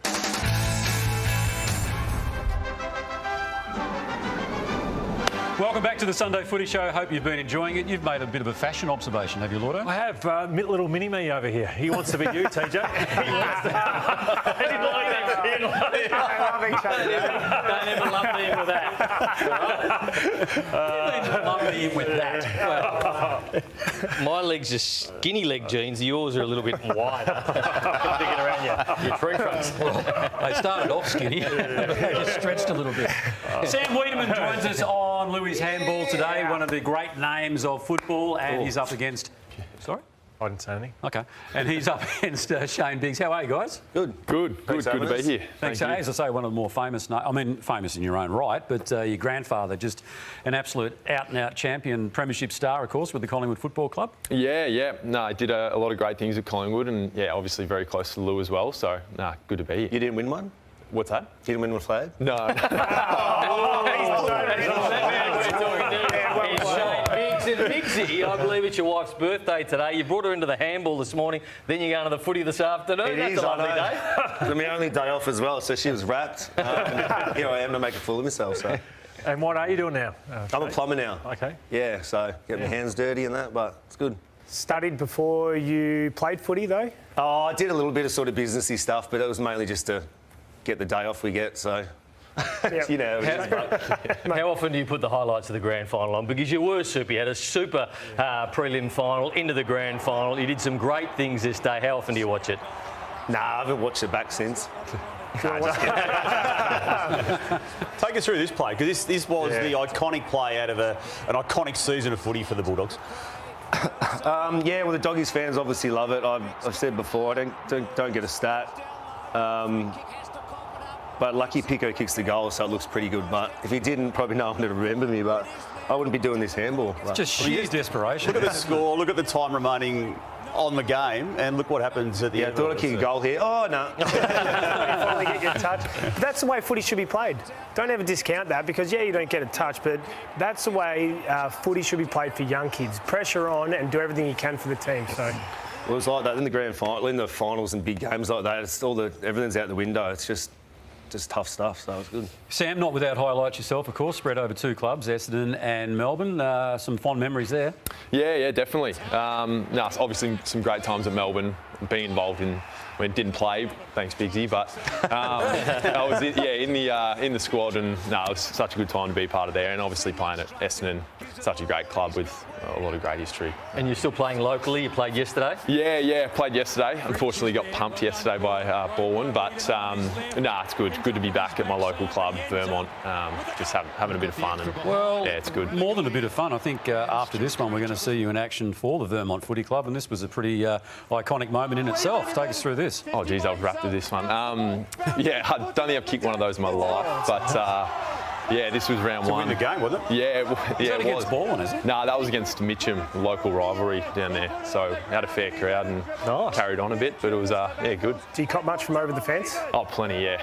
Welcome back to the Sunday Footy Show. Hope you've been enjoying it. You've made a bit of a fashion observation, have you, Llordo? I have. Little mini-me over here. He wants to be you, TJ. He wants to... He didn't like that. He didn't like that. Don't ever lump me in with that. Lump me in with that. My legs are skinny leg jeans. Yours are a little bit wider. Digging around your tree fronts. They started off skinny. They just stretched a little bit. Sam Weideman joins us on Louis Handball today, one of the great names of football, and he's up against... Sorry? I didn't say anything. OK. And he's up against Shane Biggs. How are you guys? Good. Good to be here. Thanks. As I say, one of the more famous... famous in your own right, but your grandfather, just an absolute out-and-out champion, premiership star, of course, with the Collingwood Football Club. Yeah. No, I did a lot of great things at Collingwood, and, yeah, obviously very close to Lou as well, so, good to be here. You didn't win one? What's that? You didn't win one flag? No. Biggsy, I believe it's your wife's birthday today. You brought her into the handball this morning, then you're going to the footy this afternoon. That's a lovely day. It's my only day off as well, so she was wrapped. Here I am to make a fool of myself. So. And what are you doing now? I'm a plumber now. OK. Yeah, so get my hands dirty and that, but it's good. Studied before you played footy, though? Oh, I did a little bit of sort of businessy stuff, but it was mainly just to get the day off we get, so... Yep. You know, how often do you put the highlights of the grand final on? Because you were super. You had a super prelim final into the grand final. You did some great things this day. How often do you watch it? Nah, I haven't watched it back since. Take us through this play, because this was the iconic play out of an iconic season of footy for the Bulldogs. Yeah, well, the Doggies fans obviously love it. I've said before, I don't get a stat. But lucky Pico kicks the goal, so it looks pretty good. But if he didn't, probably no one would remember me. But I wouldn't be doing this handball. It's just sheer desperation. Look at the score, look at the time remaining on the game, and look what happens at the end. I thought I'd kick a goal here. Oh, no. You finally get your touch. But that's the way footy should be played. Don't ever discount that, because, yeah, you don't get a touch, but that's the way footy should be played for young kids. Pressure on and do everything you can for the team. So. Well, it was like that in the grand final, in the finals and big games like that. It's everything's out the window. It's just tough stuff, so it's good. Sam, not without highlights yourself, of course, spread over two clubs, Essendon and Melbourne. Some fond memories there. Yeah, definitely. Obviously some great times at Melbourne, being involved in when it didn't play, thanks Biggsy, but I was in the squad, and it was such a good time to be part of there, and obviously playing at Essendon, such a great club with a lot of great history. And you're still playing locally? You played yesterday? Yeah, played yesterday. Unfortunately got pumped yesterday by Baldwin, but it's good. Good to be back at my local club, Vermont, just having a bit of fun. And, it's good. More than a bit of fun. I think after this one we're going to see you in action for the Vermont Footy Club, and this was a pretty iconic moment in itself. Take us through this. Oh, geez, I was wrapped with this one. I don't think I've kicked one of those in my life, but Yeah, this was round To one. win the game, wasn't it? Yeah, Is that it against was. Bourne, is it? No, that was against Mitcham, local rivalry down there. So had a fair crowd and carried on a bit, but it was good. Do you cop much from over the fence? Oh, plenty, yeah.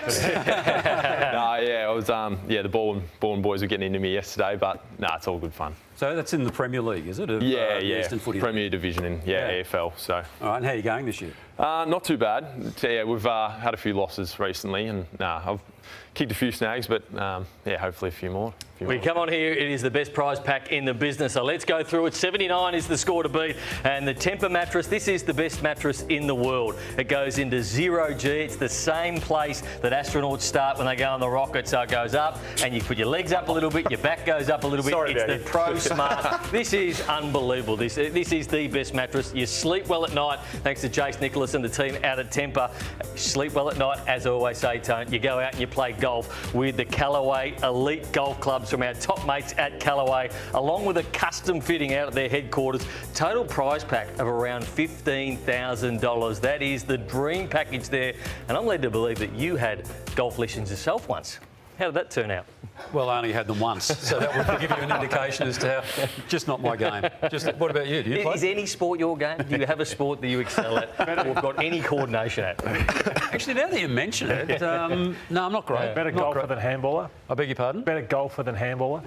I was the Bourne boys were getting into me yesterday, but it's all good fun. So that's in the Premier League, is it? Eastern Footy Premier Division in AFL. So. All right, and how are you going this year? Not too bad. Yeah, we've had a few losses recently, and I've kicked a few snags, but hopefully a few more. We come on here, it is the best prize pack in the business, so let's go through it. 79 is the score to beat, and the Tempur mattress, this is the best mattress in the world. It goes into 0G, it's the same place that astronauts start when they go on the rocket, so it goes up, and you put your legs up a little bit, your back goes up a little bit. It's the Pro Smart. This is unbelievable. This is the best mattress. You sleep well at night, thanks to Jace Nicholas and the team out at Tempur. Sleep well at night, as I always say, Tone. You go out and you play golf with the Callaway Elite Golf Clubs from our top mates at Callaway, along with a custom fitting out at their headquarters. Total prize pack of around $15,000. That is the dream package there. And I'm led to believe that you had golf lessons yourself once. How did that turn out? Well, I only had them once, so that would give you an indication as to how. Just not my game. What about you? Do you play? Is any sport your game? Do you have a sport that you excel at or got any coordination at? Actually, now that you mention it, no, I'm not great. Yeah. Better golfer than handballer. I beg your pardon? Better golfer than handballer.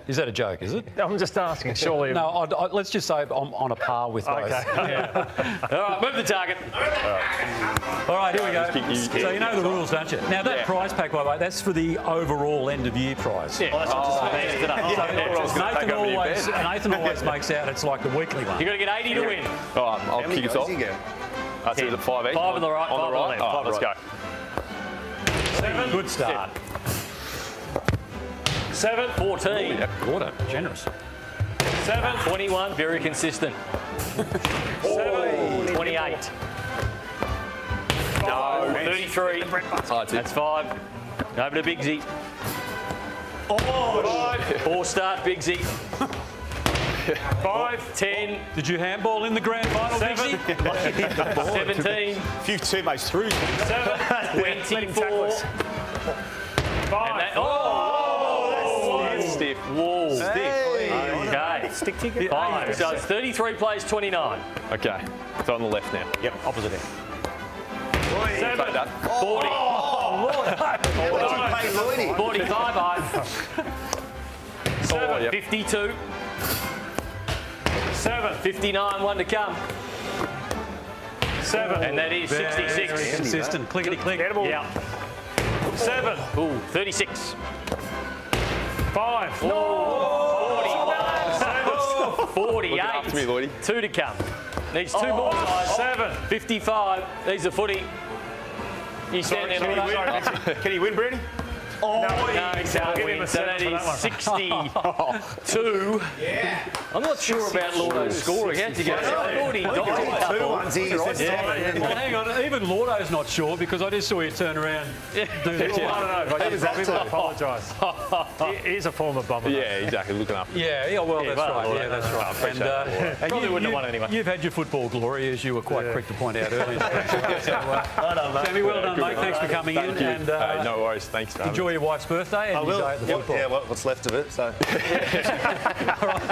Is that a joke, is it? I'm just asking, surely. No, let's just say I'm on a par with those. Okay. All right, move the target. All right, here we go. So you know the rules, don't you? Now, that prize pack, by the way, that's for the overall end-of-year prize. Yeah. Well, that's what Nathan always makes out it's like the weekly one. You've got to get 80 to win. All right, I'll kick us off. That's it, 5 each. 5 on the right, 5 on the right. left. All right, let's go. 7. Good start. 7, 14. Llordo, generous. 7, 21, very consistent. 7, 28. No, 33. That's 5. Over to Bigsy. 4 start, Bigsy. 5, 10. Did you handball in the grand final, 7, 17. A few teammates through. 7, 24. 5. Stiff. Whoa. Stiff. Okay. Stick ticket. 5. So it's 33 plays 29. Okay, it's on the left now. Yep, opposite end. 7, Take that. 40. 45, I. 7, yep. 52. 7, 59, 1 to come. 7, and that is 66. Very consistent. Clickety-click. Yeah. 7, 36. 5, 48. After me, Lloydie. 2 to come. Needs 2 more, guys. 7, 55. These are footy. You stand there. Can he win, Browny? No, he can't win. So that is 62. I'm not sure about Llordo's scoring. How'd you go? I thought he died. Hang on, even Llordo's not sure because I just saw you turn around. Do the tip. I don't know. I apologise. He is a former Bomber. Yeah, exactly. Looking up. Yeah, well, that's right. Yeah, that's right. Appreciate that. Probably wouldn't have won anyway. You've had your football glory, as you were quite quick to point out earlier. Sammy, well done, mate. Thanks for coming in. And no worries. Thanks. enjoy your wife's birthday and your day at the football. Yeah, what's left of it. So. All right.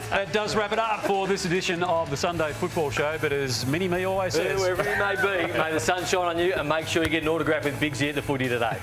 That does wrap it up for this edition of the Sunday Football Show. But as Mini-Me always says, wherever you may be, may the sun shine on you and make sure you get an autograph with Bigsy at the footy today.